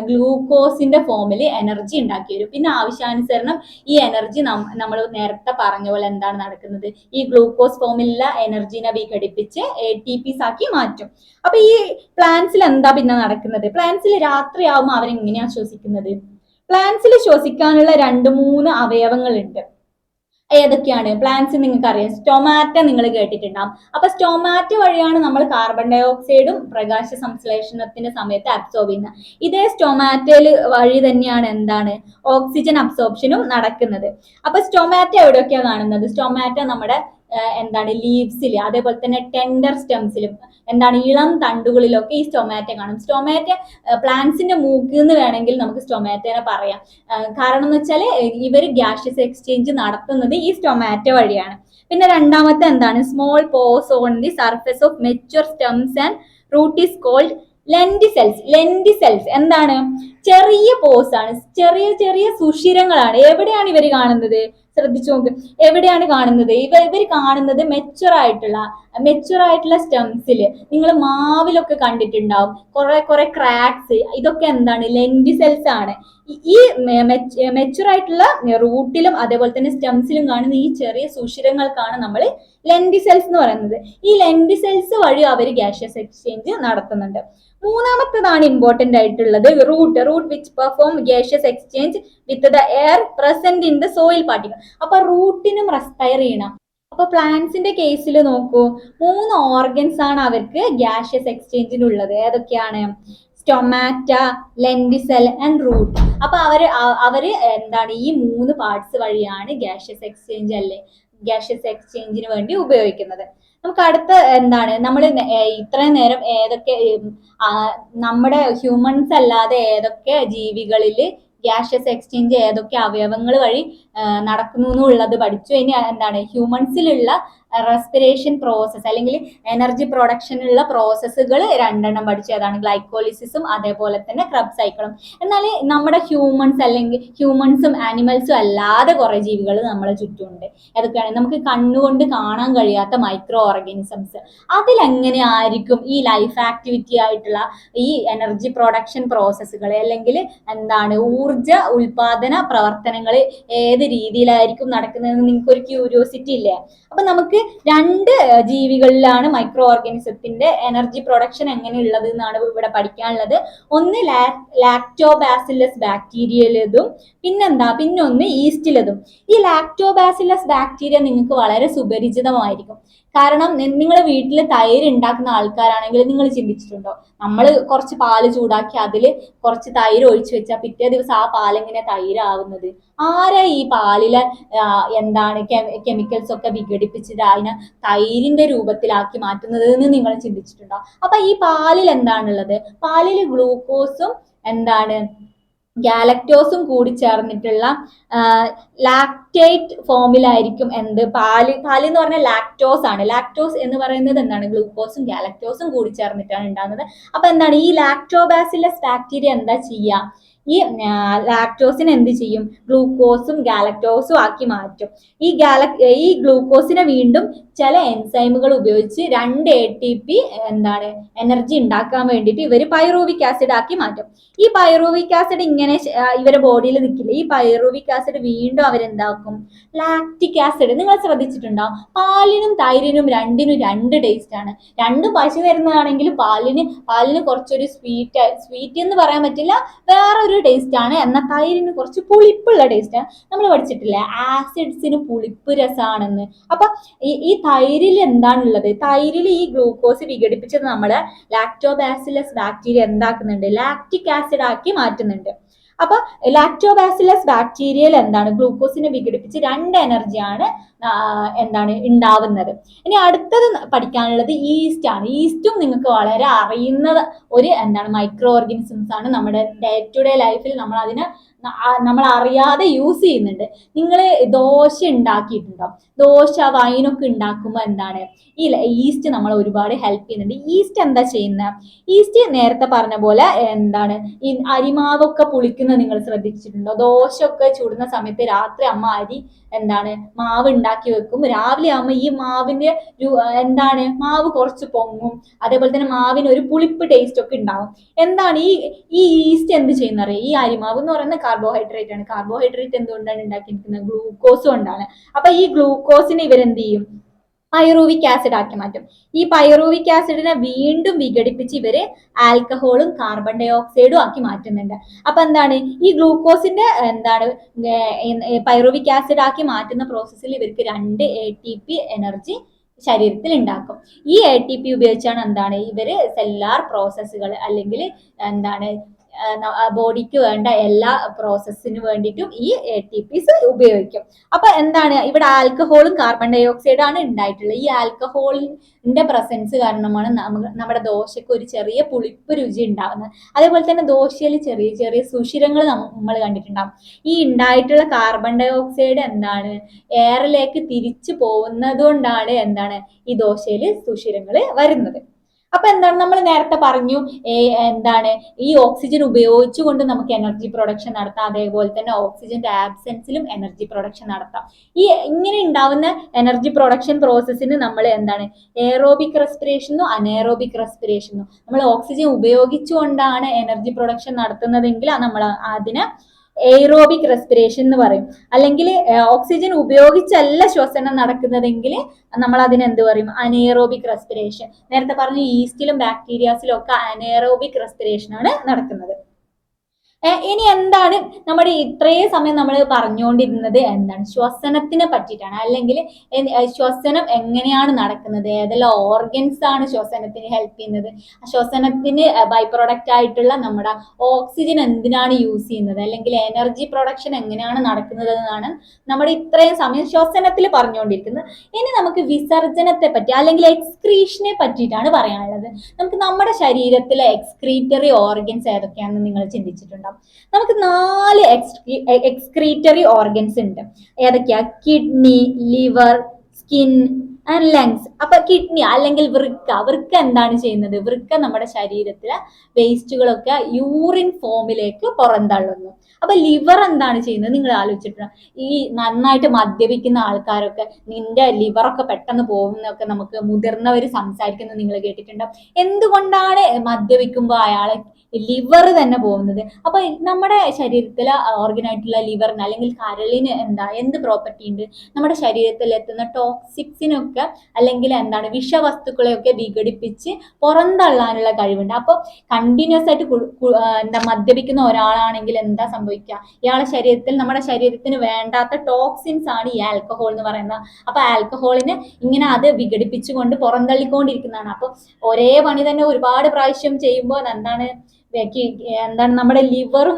ഗ്ലൂക്കോസിന്റെ ഫോമിൽ എനർജി ഉണ്ടാക്കി വരും. പിന്നെ ആവശ്യാനുസരണം ഈ എനർജി നമ്മൾ നേരത്തെ പറഞ്ഞ പോലെ എന്താണ് നടക്കുന്നത്, ഈ ഗ്ലൂക്കോസ് ഫോമിലുള്ള എനർജിനെ വിഘടിപ്പിച്ച് ATPs ആക്കി മാറ്റും. അപ്പൊ ഈ പ്ലാന്റ്സിൽ എന്താ പിന്നെ നടക്കുന്നത്? പ്ലാന്റ്സിൽ രാത്രിയാവുമ്പോൾ അവരെങ്ങനെയാണ് ശ്വസിക്കുന്നത്? പ്ലാന്റ്സിൽ ശ്വസിക്കാനുള്ള 2-3 അവയവങ്ങളുണ്ട്. ഏതൊക്കെയാണ്? പ്ലാന്റ്സ് നിങ്ങൾക്ക് അറിയാം, സ്റ്റൊമാറ്റ നിങ്ങൾ കേട്ടിട്ടുണ്ടാവും. അപ്പൊ സ്റ്റൊമാറ്റ വഴിയാണ് നമ്മൾ കാർബൺ ഡൈ ഓക്സൈഡും പ്രകാശ സംശ്ലേഷണത്തിന്റെ സമയത്ത് അബ്സോർബ് ചെയ്യുന്നത്. ഇതേ സ്റ്റൊമാറ്റയിൽ വഴി തന്നെയാണ് ഓക്സിജൻ അബ്സോർപ്ഷനും നടക്കുന്നത്. അപ്പൊ സ്റ്റൊമാറ്റ എവിടെയൊക്കെയാണ് കാണുന്നത്? സ്റ്റൊമാറ്റ നമ്മുടെ ലീവ്സിൽ, അതേപോലെ തന്നെ ടെൻഡർ സ്റ്റെംസിലും, ഇളം തണ്ടുകളിലൊക്കെ ഈ സ്റ്റൊമാറ്റ കാണും. സ്റ്റൊമാറ്റ പ്ലാന്റ്സിന്റെ മൂക്ക് എന്ന് വേണമെങ്കിൽ നമുക്ക് സ്റ്റൊമാറ്റനെ പറയാം. കാരണം എന്ന് വെച്ചാൽ ഇവർ ഗ്യാഷ്യസ് എക്സ്ചേഞ്ച് നടത്തുന്നത് ഈ സ്റ്റൊമാറ്റ വഴിയാണ്. പിന്നെ രണ്ടാമത്തെ small pores on the surface of mature stems and root is called lenticels. ചെറിയ പോസ് ആണ്, ചെറിയ ചെറിയ സുഷിരങ്ങളാണ്. എവിടെയാണ് ഇവർ കാണുന്നത്? ശ്രദ്ധിച്ചു നോക്ക്. എവിടെയാണ് കാണുന്നത്? ഇവർ കാണുന്നത് മെച്ചുവർ ആയിട്ടുള്ള സ്റ്റെംസിൽ. നിങ്ങൾ മാവിലൊക്കെ കണ്ടിട്ടുണ്ടാവും കുറെ ക്രാക്സ്. ഇതൊക്കെ എന്താണ്? ലെൻഡിസെൽസ് ആണ്. ഈ മെച്ചുവർ ആയിട്ടുള്ള റൂട്ടിലും അതേപോലെ തന്നെ സ്റ്റെംസിലും കാണുന്ന ഈ ചെറിയ സുഷിരങ്ങൾക്കാണ് നമ്മൾ ലെൻഡിസെൽസ് എന്ന് പറയുന്നത്. ഈ ലെൻഡിസെൽസ് വഴി അവർ ഗ്യാഷ്യസ് എക്സ്ചേഞ്ച് നടത്തുന്നുണ്ട്. മൂന്നാമത്തേതാണ് ഇമ്പോർട്ടന്റ് ആയിട്ടുള്ളത് root which perform gaseous exchange with the air present in the soil particle. അപ്പൊ റൂട്ടിനും റെസ്പയർ ചെയ്യണം. അപ്പൊ പ്ലാന്റ്സിന്റെ കേസിൽ നോക്കൂ, 3 ഓർഗൻസ് ആണ് അവർക്ക് ഗ്യാഷ്യസ് എക്സ്ചേഞ്ചിനുള്ളത്. ഏതൊക്കെയാണ്? Stomata, lenticel and root. അപ്പൊ അവര് എന്താണ് ഈ 3 പാർട്സ് വഴിയാണ് ഗ്യാഷ്യസ് എക്സ്ചേഞ്ചിന് വേണ്ടി ഉപയോഗിക്കുന്നത്. നമുക്ക് അടുത്ത എന്താണ്, നമ്മൾ ഇത്രയും നേരം ഏതൊക്കെ നമ്മുടെ ഹ്യൂമൻസ് അല്ലാതെ ഏതൊക്കെ ജീവികളിൽ ഗ്യാഷ്യസ് എക്സ്ചേഞ്ച് ഏതൊക്കെ അവയവങ്ങൾ വഴി നടക്കുന്നു എന്നുള്ളത് പഠിച്ചു. ഇനി എന്താണ് ഹ്യൂമൻസിലുള്ള റെസ്പിറേഷൻ പ്രോസസ്സ് അല്ലെങ്കിൽ എനർജി പ്രൊഡക്ഷനുള്ള പ്രോസസ്സുകൾ 2 പഠിച്ചു. ഏതാണ്? ഗ്ലൈക്കോളിസിസും അതേപോലെ തന്നെ ക്രബ് സൈക്കിളും. എന്നാൽ നമ്മുടെ ഹ്യൂമൻസും ആനിമൽസും അല്ലാതെ കുറെ ജീവികൾ നമ്മളെ ചുറ്റുമുണ്ട്. ഏതൊക്കെയാണ്? നമുക്ക് കണ്ണുകൊണ്ട് കാണാൻ കഴിയാത്ത മൈക്രോ ഓർഗാനിസംസ്. അതിലെങ്ങനെ ആയിരിക്കും ഈ ലൈഫ് ആക്ടിവിറ്റി ആയിട്ടുള്ള ഈ എനർജി പ്രൊഡക്ഷൻ പ്രോസസ്സുകൾ അല്ലെങ്കിൽ എന്താണ് ഊർജ ഉൽപാദന പ്രവർത്തനങ്ങൾ ഏത് രീതിയിലായിരിക്കും നടക്കുന്നതെന്ന് നിങ്ങൾക്ക് ഒരു ക്യൂരിയോസിറ്റി ഇല്ലേ? അപ്പൊ നമുക്ക് 2 ജീവികളിലാണ് മൈക്രോ ഓർഗാനിസത്തിന്റെ എനർജി പ്രൊഡക്ഷൻ എങ്ങനെയുള്ളത് എന്നാണ് ഇവിടെ പഠിക്കാനുള്ളത്. ഒന്ന് ലാക്ടോബാസില്ലസ് ബാക്ടീരിയയിലതും പിന്നൊന്ന് ഈസ്റ്റിലതും. ഈ ലാക്ടോബാസില്ലസ് ബാക്ടീരിയ നിങ്ങൾക്ക് വളരെ സുപരിചിതമായിരിക്കും. കാരണം നിങ്ങൾ വീട്ടിൽ തൈര് ഉണ്ടാക്കുന്ന ആൾക്കാരാണെങ്കിൽ നിങ്ങൾ ചിന്തിച്ചിട്ടുണ്ടോ, നമ്മൾ കുറച്ച് പാല് ചൂടാക്കി അതിൽ കുറച്ച് തൈര് ഒഴിച്ചു വെച്ചാൽ പിറ്റേ ദിവസം ആ പാലെങ്ങനെ തൈരാവുന്നത്? ആരാ ഈ പാലിലെ എന്താണ് കെമിക്കൽസ് ഒക്കെ വിഘടിപ്പിച്ചിട്ട് അതിനെ തൈരിന്റെ രൂപത്തിലാക്കി മാറ്റുന്നത് എന്ന് നിങ്ങൾ ചിന്തിച്ചിട്ടുണ്ടോ? അപ്പൊ ഈ പാലിൽ എന്താണുള്ളത്? പാലിൽ ഗ്ലൂക്കോസും എന്താണ് ഗാലക്ടോസും കൂടി ചേർന്നിട്ടുള്ള ലാക്ടേറ്റ് ഫോമിലായിരിക്കും പാല് എന്ന് പറഞ്ഞാൽ ലാക്ടോസ് ആണ്. ലാക്ടോസ് എന്ന് പറയുന്നത് എന്താണ്? ഗ്ലൂക്കോസും ഗാലക്ടോസും കൂടി ചേർന്നിട്ടാണ് ഉണ്ടാകുന്നത്. അപ്പൊ എന്താണ് ഈ ലാക്ടോബാസില്ലസ് ബാക്ടീരിയ എന്താ ചെയ്യുക? ഈ ലാക്ടോസിനെ എന്ത് ചെയ്യും? ഗ്ലൂക്കോസും ഗാലക്ടോസും ആക്കി മാറ്റും. ഈ ഗ്ലൂക്കോസിനെ വീണ്ടും ചില എൻസൈമുകൾ ഉപയോഗിച്ച് 2 ATP എന്താണ് എനർജി ഉണ്ടാക്കാൻ വേണ്ടിയിട്ട് ഇവർ പൈറൂവിക് ആസിഡ് ആക്കി മാറ്റും. ഈ പൈറൂവിക് ആസിഡ് ഇങ്ങനെ ഇവരെ ബോഡിയിൽ നിൽക്കില്ല. ഈ പൈറൂവിക് ആസിഡ് വീണ്ടും അവരെന്താക്കും? Lactic acid. നിങ്ങൾ ശ്രദ്ധിച്ചിട്ടുണ്ടോ? പാലിനും തൈരിനും രണ്ടിനും 2 ടേസ്റ്റ് ആണ്. 2 പശു വരുന്നതാണെങ്കിലും പാലിന് കുറച്ചൊരു സ്വീറ്റ് എന്ന് പറയാൻ പറ്റില്ല, വേറൊരു ടേസ്റ്റ് ആണ്. എന്നാൽ തൈരിന് കുറച്ച് പുളിപ്പുള്ള ടേസ്റ്റ് ആണ്. നമ്മൾ പഠിച്ചിട്ടില്ലേ ആസിഡ്സിന് പുളിപ്പ് രസമാണെന്ന്? അപ്പൊ ഈ തൈരിൽ എന്താണുള്ളത്? തൈരിൽ ഈ ഗ്ലൂക്കോസ് വിഘടിപ്പിച്ചത് നമ്മളെ ലാക്ടോബാസില്ലസ് ബാക്ടീരിയ എന്താക്കുന്നുണ്ട്? ലാക്റ്റിക് ആസിഡ് ആക്കി മാറ്റുന്നുണ്ട്. അപ്പൊ ലാക്ടോബാസില്ലസ് ബാക്ടീരിയയിൽ എന്താണ് ഗ്ലൂക്കോസിനെ വിഘടിപ്പിച്ച് 2 എനർജിയാണ് എന്താണ് ഉണ്ടാവുന്നത്. ഇനി അടുത്തത് പഠിക്കാനുള്ളത് ഈസ്റ്റ് ആണ്. ഈസ്റ്റും നിങ്ങൾക്ക് വളരെ അറിയുന്നത് ഒരു മൈക്രോ ഓർഗാനിസംസ് ആണ്. നമ്മുടെ ഡേ ടു ഡേ ലൈഫിൽ നമ്മൾ അറിയാതെ യൂസ് ചെയ്യുന്നുണ്ട്. നിങ്ങൾ ദോശ ഉണ്ടാക്കിയിട്ടുണ്ടോ? ദോശ വൈനൊക്കെ ഉണ്ടാക്കുമ്പോൾ എന്താണ് ഈ ഈസ്റ്റ് നമ്മളെ ഒരുപാട് ഹെൽപ്പ് ചെയ്യുന്നുണ്ട്. ഈസ്റ്റ് എന്താ ചെയ്യുന്നത്? ഈസ്റ്റ് നേരത്തെ പറഞ്ഞ പോലെ എന്താണ് ഈ അരിമാവൊക്കെ പുളിക്കുന്നത് നിങ്ങൾ ശ്രദ്ധിച്ചിട്ടുണ്ടോ? ദോശ ഒക്കെ ചുടുന്ന സമയത്ത് രാത്രി അമ്മ മാവ് ഉണ്ടാക്കി വെക്കും. രാവിലെ ആകുമ്പോൾ ഈ മാവിന്റെ മാവ് കുറച്ച് പൊങ്ങും. അതേപോലെ തന്നെ മാവിന് ഒരു പുളിപ്പ് ടേസ്റ്റ് ഒക്കെ ഉണ്ടാവും. എന്താണ് ഈ ഈസ്റ്റ് എന്ത് ചെയ്യുന്നറിയാം? ഈ അരിമാവ് എന്ന് പറയുന്നത് കാർബോഹൈഡ്രേറ്റ് ആണ്. കാർബോഹൈഡ്രേറ്റ് എന്തുകൊണ്ടാണ് ഉണ്ടാക്കിയിരിക്കുന്നത്? ഗ്ലൂക്കോസ് കൊണ്ടാണ്. അപ്പൊ ഈ ഗ്ലൂക്കോസിനെ ഇവരെന്ത് ചെയ്യും? പൈറൂവിക് ആസിഡ് ആക്കി മാറ്റും. ഈ പൈറൂവിക് ആസിഡിനെ വീണ്ടും വിഘടിപ്പിച്ച് ഇവര് ആൽക്കഹോളും കാർബൺ ഡൈ ഓക്സൈഡും ആക്കി മാറ്റുന്നുണ്ട്. അപ്പൊ എന്താണ് ഈ ഗ്ലൂക്കോസിന്റെ പൈറൂവിക് ആസിഡ് ആക്കി മാറ്റുന്ന പ്രോസസ്സിൽ ഇവർക്ക് 2 ATP എനർജി ശരീരത്തിൽ ഉണ്ടാക്കും. ഈ ATP ഉപയോഗിച്ചാണ് ഇവര് സെല്ലുലാർ പ്രോസസ്സുകൾ അല്ലെങ്കിൽ ബോഡിക്ക് വേണ്ട എല്ലാ പ്രോസസ്സിന് വേണ്ടിയിട്ടും ഈ ATPs ഉപയോഗിക്കും. അപ്പൊ ഇവിടെ ആൽക്കഹോളും കാർബൺ ഡൈ ഓക്സൈഡും ആണ് ഉണ്ടായിട്ടുള്ളത്. ഈ ആൽക്കഹോളിന്റെ പ്രസൻസ് കാരണമാണ് നമ്മുടെ ദോശയ്ക്ക് ഒരു ചെറിയ പുളിപ്പ് രുചി ഉണ്ടാവുന്നത്. അതേപോലെ തന്നെ ദോശയിൽ ചെറിയ ചെറിയ സുഷിരങ്ങൾ നമ്മൾ കണ്ടിട്ടുണ്ടാവും. ഈ ഉണ്ടായിട്ടുള്ള കാർബൺ ഡൈ ഓക്സൈഡ് എയറിലേക്ക് തിരിച്ചു പോകുന്നത് കൊണ്ടാണ് ഈ ദോശയിൽ സുഷിരങ്ങൾ വരുന്നത്. അപ്പൊ എന്താണ് നമ്മൾ നേരത്തെ പറഞ്ഞു, എന്താണ് ഈ ഓക്സിജൻ ഉപയോഗിച്ചുകൊണ്ട് നമുക്ക് എനർജി പ്രൊഡക്ഷൻ നടത്താം, അതേപോലെ തന്നെ ഓക്സിജന്റെ ആബ്സെൻസിലും എനർജി പ്രൊഡക്ഷൻ നടത്താം. ഈ ഇങ്ങനെ ഉണ്ടാവുന്ന എനർജി പ്രൊഡക്ഷൻ പ്രോസസ്സിന് നമ്മൾ എന്താണ് എയറോബിക് റെസ്പിറേഷനോ അനേറോബിക് റെസ്പിറേഷനോ, നമ്മൾ ഓക്സിജൻ ഉപയോഗിച്ചുകൊണ്ടാണ് എനർജി പ്രൊഡക്ഷൻ നടത്തുന്നതെങ്കിൽ നമ്മൾ അതിനെ എയ്റോബിക് റെസ്പിറേഷൻ എന്ന് പറയും. അല്ലെങ്കിൽ ഓക്സിജൻ ഉപയോഗിച്ചല്ല ശ്വസനം നടക്കുന്നതെങ്കിൽ നമ്മൾ അതിന് എന്ത് പറയും, അനേറോബിക് റെസ്പിറേഷൻ. നേരത്തെ പറഞ്ഞ ഈസ്റ്റിലും ബാക്ടീരിയാസിലും ഒക്കെ അനേറോബിക് റെസ്പിറേഷൻ ആണ് നടക്കുന്നത്. ഇനി എന്താണ് നമ്മുടെ ഇത്രയും സമയം നമ്മൾ പറഞ്ഞുകൊണ്ടിരുന്നത്, എന്താണ് ശ്വസനത്തിനെ പറ്റിയിട്ടാണ്. അല്ലെങ്കിൽ ശ്വസനം എങ്ങനെയാണ് നടക്കുന്നത്, ഏതെല്ലാം ഓർഗൻസ് ആണ് ശ്വസനത്തിന് ഹെൽപ്പ് ചെയ്യുന്നത്, ശ്വസനത്തിന് ബൈ പ്രൊഡക്റ്റ് ആയിട്ടുള്ള നമ്മുടെ ഓക്സിജൻ എന്തിനാണ് യൂസ് ചെയ്യുന്നത്, അല്ലെങ്കിൽ എനർജി പ്രൊഡക്ഷൻ എങ്ങനെയാണ് നടക്കുന്നത് എന്നാണ് നമ്മുടെ ഇത്രയും സമയം ശ്വസനത്തിൽ പറഞ്ഞുകൊണ്ടിരിക്കുന്നത്. ഇനി നമുക്ക് വിസർജനത്തെ പറ്റി അല്ലെങ്കിൽ എക്സ്ക്രീഷനെ പറ്റിയിട്ടാണ് പറയാനുള്ളത്. നമുക്ക് നമ്മുടെ ശരീരത്തിലെ എക്സ്ക്രീറ്ററി ഓർഗൻസ് ഏതൊക്കെയാണെന്ന് നിങ്ങൾ ചിന്തിച്ചിട്ടുണ്ടോ? നമുക്ക് 4 എക്സ്ക്രീറ്ററി ഓർഗൻസ് ഉണ്ട്. ഏതൊക്കെയാ? Kidney, liver, skin and lungs. അപ്പൊ കിഡ്നി അല്ലെങ്കിൽ വൃക്ക എന്താണ് ചെയ്യുന്നത്? വൃക്ക നമ്മുടെ ശരീരത്തിലെ വേസ്റ്റുകളൊക്കെ യൂറിൻ ഫോമിലേക്ക് പുറന്തള്ളുന്നു. അപ്പൊ ലിവർ എന്താണ് ചെയ്യുന്നത്? നിങ്ങൾ ആലോചിച്ചിട്ടുണ്ട്, ഈ നന്നായിട്ട് മദ്യപിക്കുന്ന ആൾക്കാരൊക്കെ നിന്റെ ലിവറൊക്കെ പെട്ടെന്ന് പോകുന്നൊക്കെ നമുക്ക് മുതിർന്നവർ സംസാരിക്കുന്നത് നിങ്ങൾ കേട്ടിട്ടുണ്ടോ? എന്തുകൊണ്ടാണ് മദ്യപിക്കുമ്പോൾ അയാളെ ലിവർ തന്നെ പോകുന്നത്? അപ്പൊ നമ്മുടെ ശരീരത്തിലെ ഓർഗനായിട്ടുള്ള ലിവറിന് അല്ലെങ്കിൽ കരളിന് എന്ത് പ്രോപ്പർട്ടി ഉണ്ട്? നമ്മുടെ ശരീരത്തിൽ എത്തുന്ന ടോക്സിക്സിനൊക്കെ അല്ലെങ്കിൽ വിഷവസ്തുക്കളെയൊക്കെ വിഘടിപ്പിച്ച് പുറന്തള്ളാനുള്ള കഴിവുണ്ട്. അപ്പോൾ കണ്ടിന്യൂസ് ആയിട്ട് മദ്യപിക്കുന്ന ഒരാളാണെങ്കിൽ എന്താ സംഭവിക്കുക? ഇയാളുടെ ശരീരത്തിൽ, നമ്മുടെ ശരീരത്തിന് വേണ്ടാത്ത ടോക്സിൻസ് ആണ് ഈ ആൽക്കഹോൾ എന്ന് പറയുന്നത്. അപ്പൊ ആൽക്കഹോളിന് ഇങ്ങനെ അത് വിഘടിപ്പിച്ചുകൊണ്ട് പുറന്തള്ളിക്കൊണ്ടിരിക്കുന്നതാണ്. അപ്പൊ ഒരേ പണി തന്നെ ഒരുപാട് പ്രാവശ്യം ചെയ്യുമ്പോൾ നമ്മുടെ ലിവറും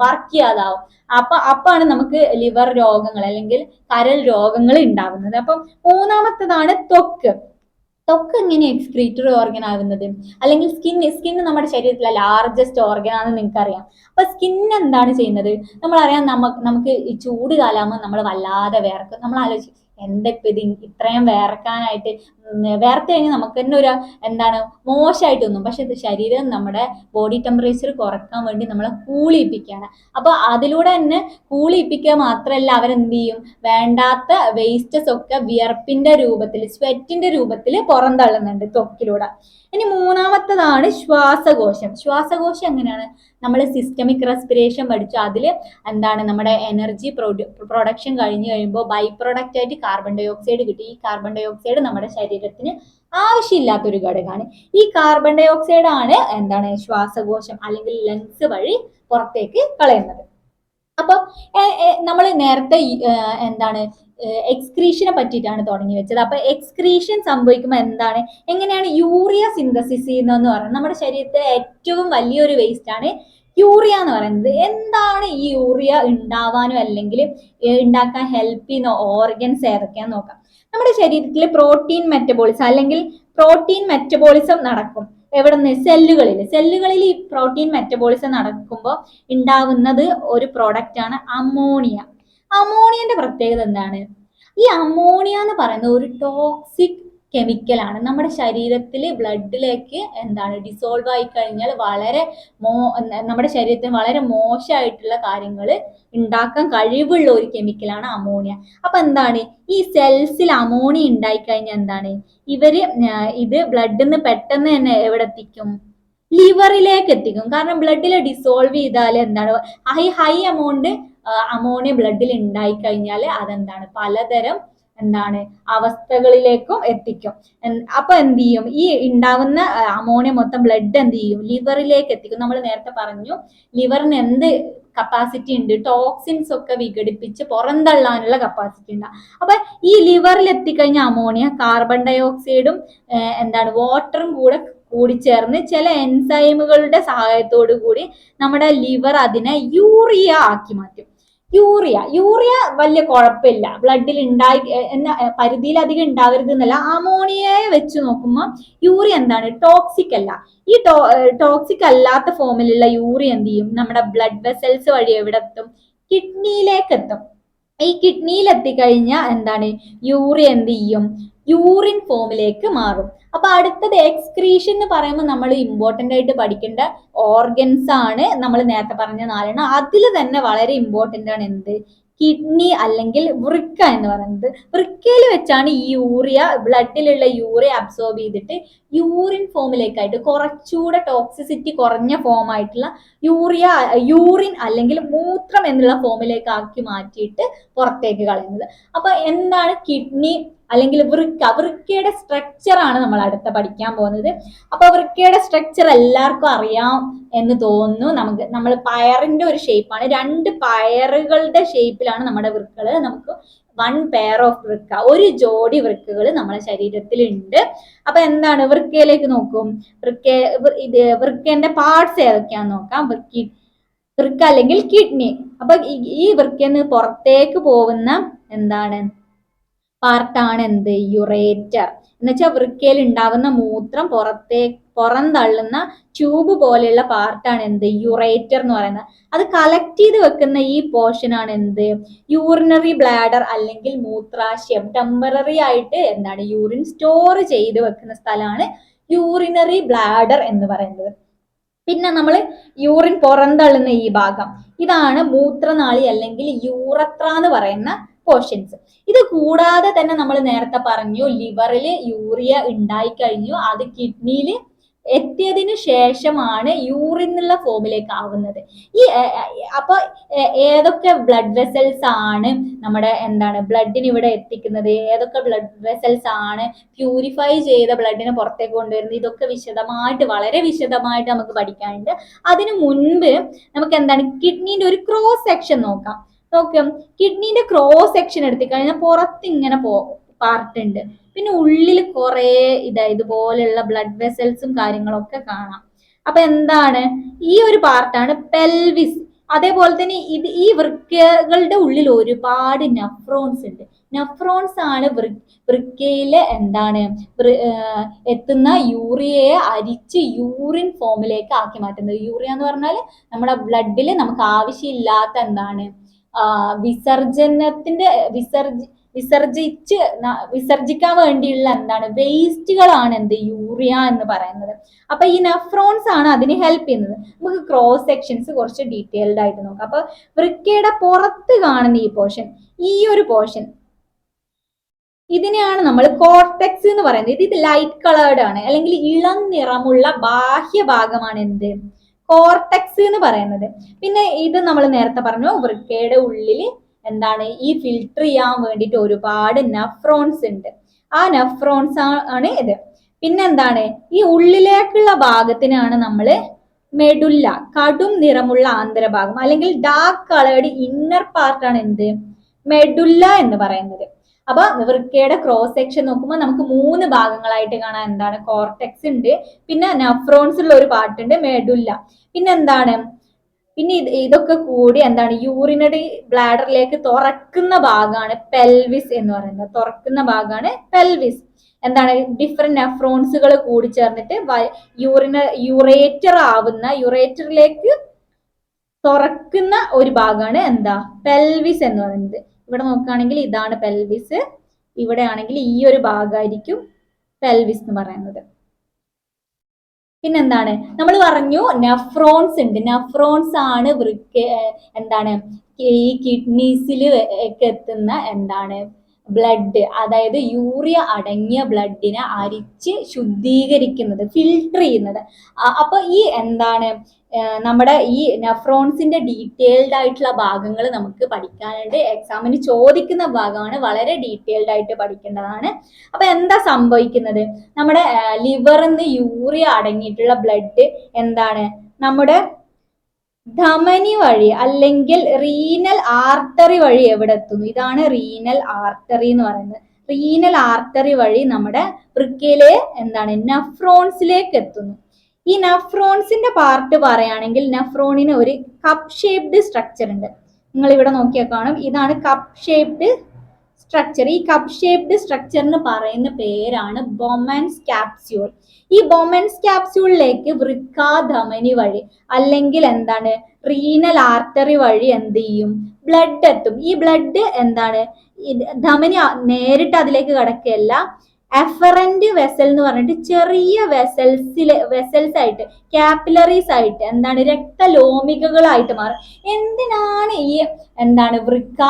വർക്ക് ചെയ്യാതാവും. അപ്പാണ് നമുക്ക് ലിവർ രോഗങ്ങൾ അല്ലെങ്കിൽ കരൾ രോഗങ്ങൾ ഉണ്ടാവുന്നത്. അപ്പം മൂന്നാമത്തതാണ് ത്വക്ക്. ത്വക്ക് എങ്ങനെ എക്സ്ക്രീറ്ററി ഓർഗൻ ആവുന്നത്? അല്ലെങ്കിൽ സ്കിന്ന് നമ്മുടെ ശരീരത്തിലെ ലാർജസ്റ്റ് ഓർഗൻ ആണെന്ന് നിങ്ങൾക്ക് അറിയാം. അപ്പൊ സ്കിൻ എന്താണ് ചെയ്യുന്നത്? നമ്മളറിയാം, നമുക്ക് ഈ ചൂട് കാലാകുമ്പോൾ നമ്മൾ വല്ലാതെ വേർക്കും. നമ്മൾ ആലോചിക്കും, എന്താ ഇപ്പൊ ഇത് ഇത്രയും വേർക്കാനായിട്ട്? വേർത്ത് കഴിഞ്ഞാൽ നമുക്ക് തന്നെ ഒരു മോശമായിട്ട് തോന്നും. പക്ഷെ ശരീരം നമ്മുടെ ബോഡി ടെമ്പറേച്ചർ കുറക്കാൻ വേണ്ടി നമ്മളെ കൂളിപ്പിക്കുകയാണ്. അപ്പൊ അതിലൂടെ തന്നെ കൂളിപ്പിക്കുക മാത്രമല്ല, അവരെന്ത് ചെയ്യും? വേണ്ടാത്ത വേസ്റ്റസ് ഒക്കെ വിയർപ്പിന്റെ രൂപത്തിൽ, സ്വെറ്റിന്റെ രൂപത്തിൽ പുറന്തള്ളുന്നുണ്ട് ത്വക്കിലൂടെ. ഇനി മൂന്നാമത്തതാണ് ശ്വാസകോശം. ശ്വാസകോശം എങ്ങനെയാണ്? നമ്മൾ സിസ്റ്റമിക് റെസ്പിറേഷൻ പഠിച്ചു. അതിൽ നമ്മുടെ എനർജി പ്രൊഡക്ഷൻ കഴിഞ്ഞ് കഴിയുമ്പോൾ ബൈ പ്രൊഡക്റ്റ് ആയിട്ട് കാർബൺ ഡൈ ഓക്സൈഡ് കിട്ടി. ഈ കാർബൺ ഡൈ ഓക്സൈഡ് നമ്മുടെ ശരീരത്തിന് ആവശ്യമില്ലാത്തൊരു ഘടകമാണ്. ഈ കാർബൺ ഡൈ ഓക്സൈഡ് ആണ് ശ്വാസകോശം അല്ലെങ്കിൽ ലങ്സ് വഴി പുറത്തേക്ക് കളയുന്നത്. അപ്പൊ നമ്മൾ നേരത്തെ എക്സ്ക്രീഷനെ പറ്റിയിട്ടാണ് തുടങ്ങി വെച്ചത്. അപ്പൊ എക്സ്ക്രീഷൻ സംഭവിക്കുമ്പോൾ എങ്ങനെയാണ് യൂറിയ സിന്തസിസ് ചെയ്യുന്നതെന്ന് പറയുന്നത്? നമ്മുടെ ശരീരത്തിലെ ഏറ്റവും വലിയൊരു വേസ്റ്റ് ആണ് യൂറിയ എന്ന് പറയുന്നത്. എന്താണ് ഈ യൂറിയ ഉണ്ടാവാനും അല്ലെങ്കിൽ ഉണ്ടാക്കാൻ ഹെൽപ്പ് ചെയ്യുന്ന ഓർഗൻസ് ഏതൊക്കെയാന്ന് നോക്കാം. നമ്മുടെ ശരീരത്തിൽ പ്രോട്ടീൻ മെറ്റബോളിസം നടക്കും. എവിടുന്ന്? സെല്ലുകളിൽ ഈ പ്രോട്ടീൻ മെറ്റബോളിസം നടക്കുമ്പോൾ ഉണ്ടാവുന്നത് ഒരു പ്രോഡക്റ്റ് ആണ് അമോണിയ. അമോണിയന്റെ പ്രത്യേകത എന്താണ്? ഈ അമോണിയ എന്ന് പറയുന്നത് ഒരു ടോക്സിക് കെമിക്കലാണ്. നമ്മുടെ ശരീരത്തിൽ ബ്ലഡിലേക്ക് ഡിസോൾവ് ആയി കഴിഞ്ഞാൽ നമ്മുടെ ശരീരത്തിന് വളരെ മോശമായിട്ടുള്ള കാര്യങ്ങൾ ഉണ്ടാക്കാൻ കഴിവുള്ള ഒരു കെമിക്കലാണ് അമോണിയ. അപ്പൊ ഈ സെൽസിൽ അമോണിയ ഉണ്ടായിക്കഴിഞ്ഞാൽ ഇത് ബ്ലഡിൽ നിന്ന് പെട്ടെന്ന് തന്നെ എവിടെ എത്തിക്കും? ലിവറിലേക്ക് എത്തിക്കും. കാരണം ബ്ലഡിൽ ഡിസോൾവ് ചെയ്താൽ ഹൈ എമൗണ്ട് അമോണിയ ബ്ലഡിൽ ഉണ്ടായി കഴിഞ്ഞാൽ പലതരം അവസ്ഥകളിലേക്കും എത്തിക്കും. അപ്പൊ എന്ത് ചെയ്യും? ഈ ഉണ്ടാവുന്ന അമോണിയ മൊത്തം ബ്ലഡ് ലിവറിലേക്ക് എത്തിക്കും. നമ്മൾ നേരത്തെ പറഞ്ഞു, ലിവറിന് എന്ത് കപ്പാസിറ്റി ഉണ്ട്? ടോക്സിൻസ് ഒക്കെ വിഘടിപ്പിച്ച് പുറന്തള്ളാനുള്ള കപ്പാസിറ്റി ഉണ്ട്. അപ്പൊ ഈ ലിവറിൽ എത്തിക്കഴിഞ്ഞ അമോണിയ കാർബൺ ഡൈ ഓക്സൈഡും വാട്ടറും കൂടിച്ചേർന്ന് ചില എൻസൈമുകളുടെ സഹായത്തോടു കൂടി നമ്മുടെ ലിവർ അതിനെ യൂറിയ ആക്കി മാറ്റും. യൂറിയ വലിയ കുഴപ്പമില്ല, ബ്ലഡിൽ പരിധിയിൽ അധികം ഉണ്ടാവരുത് എന്നല്ല. അമോണിയയെ വെച്ച് നോക്കുമ്പോൾ യൂറിയ ടോക്സിക് അല്ല. ഈ ടോക്സിക് അല്ലാത്ത ഫോമിലുള്ള യൂറിയ എന്ത് ചെയ്യും? നമ്മുടെ ബ്ലഡ് വെസൽസ് വഴി എവിടെ എത്തും? കിഡ്നിയിലേക്ക് എത്തും. ഈ കിഡ്നിയിൽ എത്തിക്കഴിഞ്ഞാൽ യൂറിയ എന്ത് ചെയ്യും? യൂറിൻ ഫോമിലേക്ക് മാറും. അപ്പൊ അടുത്തത് എക്സ്ക്രീഷൻ എന്ന് പറയുമ്പോൾ നമ്മൾ ഇമ്പോർട്ടന്റ് ആയിട്ട് പഠിക്കേണ്ട ഓർഗൻസ് ആണ് നമ്മൾ നേരത്തെ പറഞ്ഞ 4. അതിൽ തന്നെ വളരെ ഇമ്പോർട്ടന്റ് ആണ് എന്ത്? കിഡ്നി അല്ലെങ്കിൽ വൃക്ക എന്ന് പറയുന്നത്. വൃക്കയിൽ വെച്ചാണ് ഈ ബ്ലഡിലുള്ള യൂറിയ അബ്സോർബ് ചെയ്തിട്ട് യൂറിൻ ഫോമിലേക്കായിട്ട് കുറച്ചുകൂടെ ടോക്സിസിറ്റി കുറഞ്ഞ ഫോം ആയിട്ടുള്ള യൂറിൻ അല്ലെങ്കിൽ മൂത്രം എന്നുള്ള ഫോമിലേക്ക് ആക്കി മാറ്റിയിട്ട് പുറത്തേക്ക് കളയുന്നത്. അപ്പൊ എന്താണ് കിഡ്നി അല്ലെങ്കിൽ വൃക്കയുടെ സ്ട്രക്ചർ ആണ് നമ്മൾ അടുത്ത പഠിക്കാൻ പോകുന്നത്. അപ്പൊ വൃക്കയുടെ സ്ട്രക്ചർ എല്ലാവർക്കും അറിയാം എന്ന് തോന്നുന്നു. നമ്മൾ പയറിന്റെ ഒരു ഷേപ്പാണ്, 2 പയറുകളുടെ ഷേപ്പിലാണ് നമ്മുടെ വൃക്കകള്. നമുക്ക് 1 പെയർ ഓഫ് വൃക്ക, ഒരു ജോഡി വൃക്കകൾ നമ്മുടെ ശരീരത്തിൽ ഉണ്ട്. അപ്പൊ എന്താണ് വൃക്കയിലേക്ക് നോക്കും. വൃക്കന്റെ പാർട്സ് ഏതൊക്കെയാന്ന് നോക്കാം. വൃക്ക അല്ലെങ്കിൽ കിഡ്നി. അപ്പൊ ഈ വൃക്കന്ന് പുറത്തേക്ക് പോകുന്ന എന്താണ് പാർട്ടാണ് എന്ത്? യുറേറ്റർ. എന്നുവെച്ചാൽ വൃക്കയിൽ ഉണ്ടാവുന്ന മൂത്രം പുറന്തള്ളുന്ന ട്യൂബ് പോലെയുള്ള പാർട്ടാണ് എന്ത്? യുറേറ്റർ എന്ന് പറയുന്നത്. അത് കളക്ട് ചെയ്ത് വെക്കുന്ന ഈ പോർഷൻ ആണ് എന്ത്? യൂറിനറി ബ്ലാഡർ അല്ലെങ്കിൽ മൂത്രാശയം. ടെമ്പററി ആയിട്ട് എന്താണ് യൂറിൻ സ്റ്റോർ ചെയ്ത് വെക്കുന്ന സ്ഥലമാണ് യൂറിനറി ബ്ലാഡർ എന്ന് പറയുന്നത്. പിന്നെ നമ്മൾ യൂറിൻ പുറന്തള്ളുന്ന ഈ ഭാഗം, ഇതാണ് മൂത്രനാളി അല്ലെങ്കിൽ യൂറത്ര എന്ന് പറയുന്ന പോർഷൻസ്. ഇത് കൂടാതെ തന്നെ നമ്മൾ നേരത്തെ പറഞ്ഞു ലിവറിൽ യൂറിയ ഉണ്ടായി കഴിഞ്ഞു, അത് കിഡ്നിയിൽ എത്തിയതിനു ശേഷമാണ് യൂറിൻ എന്നുള്ള ഫോമിലേക്ക് ആവുന്നത്. അപ്പൊ ഏതൊക്കെ ബ്ലഡ് വെസൽസ് ആണ് നമ്മുടെ എന്താണ് ബ്ലഡിന് ഇവിടെ എത്തിക്കുന്നത്, ഏതൊക്കെ ബ്ലഡ് വെസൽസ് ആണ് പ്യൂരിഫൈ ചെയ്ത ബ്ലഡിനെ പുറത്തേക്ക് കൊണ്ടുവരുന്നത്, ഇതൊക്കെ വളരെ വിശദമായിട്ട് നമുക്ക് പഠിക്കാനുണ്ട്. അതിനു മുൻപ് നമുക്ക് എന്താണ് കിഡ്നിന്റെ ഒരു ക്രോസ് സെക്ഷൻ നോക്കാം. കിഡ്നിന്റെ ക്രോസ് സെക്ഷൻ എടുത്തിക്കഴിഞ്ഞാൽ പുറത്ത് ഇങ്ങനെ പാർട്ട് ഉണ്ട്, പിന്നെ ഉള്ളിൽ കുറെ ഇതുപോലെയുള്ള ബ്ലഡ് വെസൽസും കാര്യങ്ങളൊക്കെ കാണാം. അപ്പൊ എന്താണ് ഈ ഒരു പാർട്ടാണ് പെൽവിസ്. അതേപോലെ തന്നെ ഈ വൃക്കകളുടെ ഉള്ളിൽ ഒരുപാട് നെഫ്രോൺസ് ഉണ്ട്. നെഫ്രോൺസ് ആണ് വൃക്കയിലെ എന്താണ് എത്തുന്ന യൂറിയയെ അരിച്ച് യൂറിൻ ഫോമിലേക്ക് ആക്കി മാറ്റുന്നത്. യൂറിയ എന്ന് പറഞ്ഞാൽ നമ്മുടെ ബ്ലഡിൽ നമുക്ക് ആവശ്യമില്ലാത്ത എന്താണ് വിസർജിക്കാൻ വേണ്ടിയുള്ള എന്താണ് വേസ്റ്റുകളാണ് എന്ത്? യൂറിയ എന്ന് പറയുന്നത്. അപ്പൊ ഈ നെഫ്രോൺസ് ആണ് അതിന് ഹെൽപ്പ് ചെയ്യുന്നത്. നമുക്ക് ക്രോസ് സെക്ഷൻസ് കുറച്ച് ഡീറ്റെയിൽഡ് ആയിട്ട് നോക്കാം. അപ്പൊ വൃക്കയുടെ പുറത്ത് കാണുന്ന ഈ ഒരു പോർഷൻ ഇതിനെയാണ് നമ്മൾ കോർട്ടെക്സ് എന്ന് പറയുന്നത്. ഇത് ലൈറ്റ് കളേർഡ് ആണ്, അല്ലെങ്കിൽ ഇളം നിറമുള്ള ബാഹ്യ ഭാഗമാണ് എന്ത്? കോർട്ടെക്സ് എന്ന് പറയുന്നത്. പിന്നെ ഇത് നമ്മൾ നേരത്തെ പറഞ്ഞു വൃക്കയുടെ ഉള്ളിൽ എന്താണ് ഈ ഫിൽട്ടർ ചെയ്യാൻ വേണ്ടിയിട്ട് ഒരുപാട് നെഫ്രോൺസ് ഉണ്ട്. ആ നെഫ്രോൺസ് ആണ് ഇത്. പിന്നെന്താണ് ഈ ഉള്ളിലേക്കുള്ള ഭാഗത്തിനാണ് നമ്മൾ മെഡുല്ല, കടും നിറമുള്ള ആന്തരഭാഗം അല്ലെങ്കിൽ ഡാർക്ക് കളേർഡ് ഇന്നർ പാർട്ടാണ് എന്ത്? മെഡുല്ല എന്ന് പറയുന്നത്. അപ്പൊ വൃക്കയുടെ ക്രോസ് സെക്ഷൻ നോക്കുമ്പോൾ നമുക്ക് 3 ഭാഗങ്ങളായിട്ട് കാണാം. എന്താണ് കോർട്ടെക്സ് ഉണ്ട്, പിന്നെ നെഫ്രോൺസ് ഉള്ള ഒരു പാർട്ട് ഉണ്ട്, മെഡുല്ല, പിന്നെ ഇതൊക്കെ കൂടി എന്താണ് യൂറിനറി ബ്ലാഡറിലേക്ക് തുറക്കുന്ന ഭാഗമാണ് പെൽവിസ് എന്ന് പറയുന്നത്. തുറക്കുന്ന ഭാഗമാണ് പെൽവിസ്. എന്താണ് ഡിഫറെന്റ് നെഫ്രോൺസുകൾ കൂടി ചേർന്നിട്ട് യൂറേറ്ററിലേക്ക് തുറക്കുന്ന ഒരു ഭാഗമാണ് എന്താ പെൽവിസ് എന്ന് പറയുന്നത്. ഇവിടെ നോക്കുകയാണെങ്കിൽ ഇതാണ് പെൽവിസ്, ഇവിടെ ആണെങ്കിൽ ഈ ഒരു ഭാഗമായിരിക്കും പെൽവിസ് എന്ന് പറയുന്നത്. പിന്നെന്താണ് നമ്മൾ പറഞ്ഞു നെഫ്രോൺസ് ഉണ്ട്. നെഫ്രോൺസ് ആണ് എന്താണ് ഈ കിഡ്നീസിൽ എത്തുന്ന എന്താണ് ബ്ലഡ്, അതായത് യൂറിയ അടങ്ങിയ ബ്ലഡിനെ അരിച്ച് ശുദ്ധീകരിക്കുന്നത്, ഫിൽട്ടർ ചെയ്യുന്നത്. അപ്പൊ ഈ എന്താണ് നമ്മുടെ ഈ നെഫ്രോൺസിന്റെ ഡീറ്റെയിൽഡ് ആയിട്ടുള്ള ഭാഗങ്ങൾ നമുക്ക് പഠിക്കാനുണ്ട്. എക്സാമിന് ചോദിക്കുന്ന ഭാഗമാണ്, വളരെ ഡീറ്റെയിൽഡ് ആയിട്ട് പഠിക്കേണ്ടതാണ്. അപ്പൊ എന്താ സംഭവിക്കുന്നത്? നമ്മുടെ ലിവറിൽ നിന്ന് യൂറിയ അടങ്ങിയിട്ടുള്ള ബ്ലഡ് എന്താണ് നമ്മുടെ ധമനി വഴി അല്ലെങ്കിൽ റീനൽ ആർട്ടറി വഴി എവിടെ എത്തുന്നു? ഇതാണ് റീനൽ ആർട്ടറി എന്ന് പറയുന്നത്. റീനൽ ആർട്ടറി വഴി നമ്മുടെ വൃക്കയിലെ എന്താണ് നെഫ്രോൺസിലേക്ക് എത്തുന്നു. ഈ നെഫ്രോൺസിന്റെ പാർട്ട് പറയുകയാണെങ്കിൽ നെഫ്രോണിന് ഒരു കപ്പ് ഷേപ്ഡ് സ്ട്രക്ചർ ഉണ്ട്. നിങ്ങൾ ഇവിടെ നോക്കിയാൽ കാണും, ഇതാണ് കപ്പ് ഷേപ്ഡ് സ്ട്രക്ചർ. ഈ കപ്പ് ഷേപ്ഡ് സ്ട്രക്ചറിന് പറയുന്ന പേരാണ് ബൊമൻസ് ക്യാപ്സ്യൂൾ. ഈ ബൊമൻസ് ക്യാപ്സ്യൂളിലേക്ക് വൃക്കാധമനി വഴി അല്ലെങ്കിൽ എന്താണ് റീനൽ ആർട്ടറി വഴി എന്ത് ചെയ്യും? ബ്ലഡ് എത്തും. ഈ ബ്ലഡ് എന്താണ് ധമനി നേരിട്ട് അതിലേക്ക് കടക്കുകയല്ല, എഫറന്റ് വെസൽ എന്ന് പറഞ്ഞിട്ട് ചെറിയ വെസൽസ് ആയിട്ട്, കാപ്പിലറീസ് ആയിട്ട്, എന്താണ്, രക്തലോമികകളായിട്ട് മാറും. എന്തിനാണ് ഈ എന്താണ് വൃക്ക,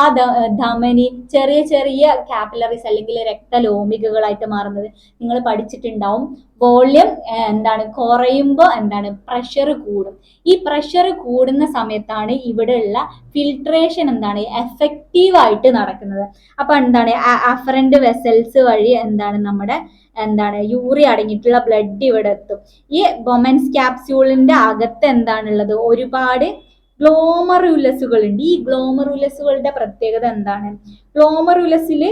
ധമനി ചെറിയ ചെറിയ കാപ്പിലറീസ് അല്ലെങ്കിൽ രക്തലോമികകളായിട്ട് മാറുന്നത്? നിങ്ങൾ പഠിച്ചിട്ടുണ്ടാവും. വോള്യം എന്താണ് കുറയുമ്പോൾ എന്താണ് പ്രഷർ കൂടും. ഈ പ്രഷർ കൂടുന്ന സമയത്താണ് ഇവിടെയുള്ള ഫിൽട്രേഷൻ എന്താണ് എഫക്റ്റീവ് ആയിട്ട് നടക്കുന്നത്. അപ്പൊ എന്താണ് അഫറന്റ് വെസൽസ് വഴി എന്താണ് നമ്മുടെ എന്താണ് യൂറിയ അടങ്ങിയിട്ടുള്ള ബ്ലഡ് ഇവിടെ എത്തും. ഈ ബൊമൻസ് ക്യാപ്സ്യൂളിന്റെ അകത്ത് എന്താണുള്ളത്? ഒരുപാട് ഗ്ലോമറുലസുകൾ ഉണ്ട്. ഈ ഗ്ലോമറുലസുകളുടെ പ്രത്യേകത എന്താണ്? ഗ്ലോമറുലസിൽ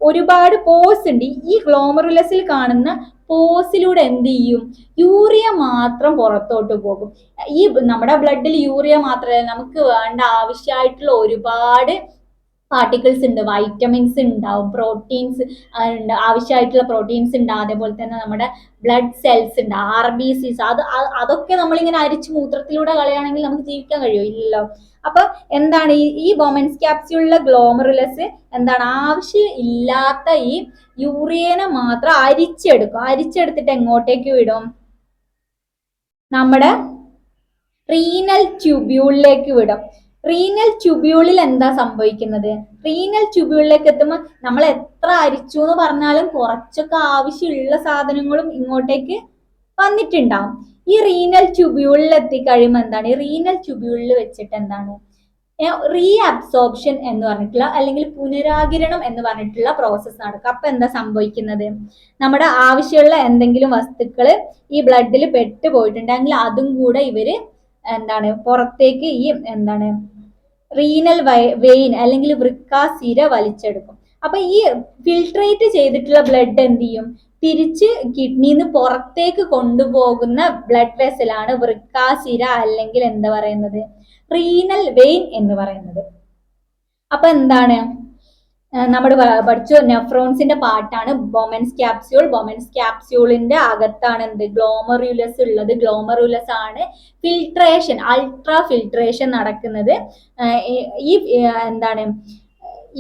ഒരുപാട് പോസ് ഉണ്ട്. ഈ ഗ്ലോമറുലസിൽ കാണുന്ന പോസിലൂടെ എന്ത് ചെയ്യും? യൂറിയ മാത്രം പുറത്തോട്ട് പോകും. ഈ നമ്മുടെ ബ്ലഡിൽ യൂറിയ മാത്രമല്ല, നമുക്ക് വേണ്ട ആവശ്യമായിട്ടുള്ള ഒരുപാട് പാർട്ടിക്കിൾസ് ഉണ്ട്, വൈറ്റമിൻസ് ഉണ്ടാവും, പ്രോട്ടീൻസ് ഉണ്ട്, ആവശ്യമായിട്ടുള്ള പ്രോട്ടീൻസ് ഉണ്ട്, അതേപോലെ തന്നെ നമ്മുടെ ബ്ലഡ് സെൽസ് ഉണ്ട്, RBCs. അതൊക്കെ നമ്മളിങ്ങനെ അരിച്ച് മൂത്രത്തിലൂടെ കളയുകയാണെങ്കിൽ നമുക്ക് ജീവിക്കാൻ കഴിയുമോ? ഇല്ലല്ലോ. അപ്പൊ എന്താണ് ഈ ബൊമൻസ് ക്യാപ്സ്യൂളിലെ ഗ്ലോമറുലസ് എന്താണ് ആവശ്യം ഇല്ലാത്ത ഈ യൂറിയനെ മാത്രം അരിച്ചെടുത്തിട്ട് എങ്ങോട്ടേക്ക് വിടും? നമ്മുടെ റീനൽ ട്യൂബ്യൂളിലേക്ക് വിടും. റീനൽ ട്യൂബ്യൂളിൽ എന്താ സംഭവിക്കുന്നത്? റീനൽ ട്യൂബ്യൂളിലേക്ക് എത്തുമ്പോൾ നമ്മൾ എത്ര അരിച്ചു എന്ന് പറഞ്ഞാലും കുറച്ചൊക്കെ ആവശ്യമുള്ള സാധനങ്ങളും ഇങ്ങോട്ടേക്ക് വന്നിട്ടുണ്ടാവും. ഈ റീനൽ ട്യൂബ്യൂളിൽ എത്തിക്കഴിയുമ്പോൾ എന്താണ്? ഈ റീനൽ ട്യൂബ്യൂളിൽ വെച്ചിട്ട് എന്താണ് റീ അബ്സോർപ്ഷൻ എന്ന് പറഞ്ഞിട്ടുള്ള അല്ലെങ്കിൽ പുനരാകിരണം എന്ന് പറഞ്ഞിട്ടുള്ള പ്രോസസ്സ് നടക്കും. അപ്പൊ എന്താ സംഭവിക്കുന്നത്? നമ്മുടെ ആവശ്യമുള്ള എന്തെങ്കിലും വസ്തുക്കൾ ഈ ബ്ലഡിൽ പെട്ടു പോയിട്ടുണ്ടെങ്കിൽ അതും കൂടെ ഇവര് എന്താണ് പുറത്തേക്ക് ഈ എന്താണ് റീനൽ വെയിൻ അല്ലെങ്കിൽ വൃക്കാസിര വലിച്ചെടുക്കും. അപ്പൊ ഈ ഫിൽട്രേറ്റ് ചെയ്തിട്ടുള്ള ബ്ലഡ് എന്ത് ചെയ്യും? തിരിച്ച് കിഡ്നിന്ന് പുറത്തേക്ക് കൊണ്ടുപോകുന്ന ബ്ലഡ് വെസലാണ് വൃക്കാസിര അല്ലെങ്കിൽ എന്താ പറയുന്നത് റീനൽ വെയിൻ എന്ന് പറയുന്നത്. അപ്പൊ എന്താണ് നമ്മുടെ പഠിച്ചു നെഫ്രോൺസിന്റെ പാർട്ടാണ് ബൊമൻസ് ക്യാപ്സ്യൂൾ. ബൊമൻസ് ക്യാപ്സ്യൂളിന്റെ അകത്താണ് എന്ത് ഗ്ലോമറുലസ് ഉള്ളത്. ഗ്ലോമറുലസ് ആണ് ഫിൽട്രേഷൻ, അൾട്രാ ഫിൽട്രേഷൻ നടക്കുന്നത്. ഈ എന്താണ്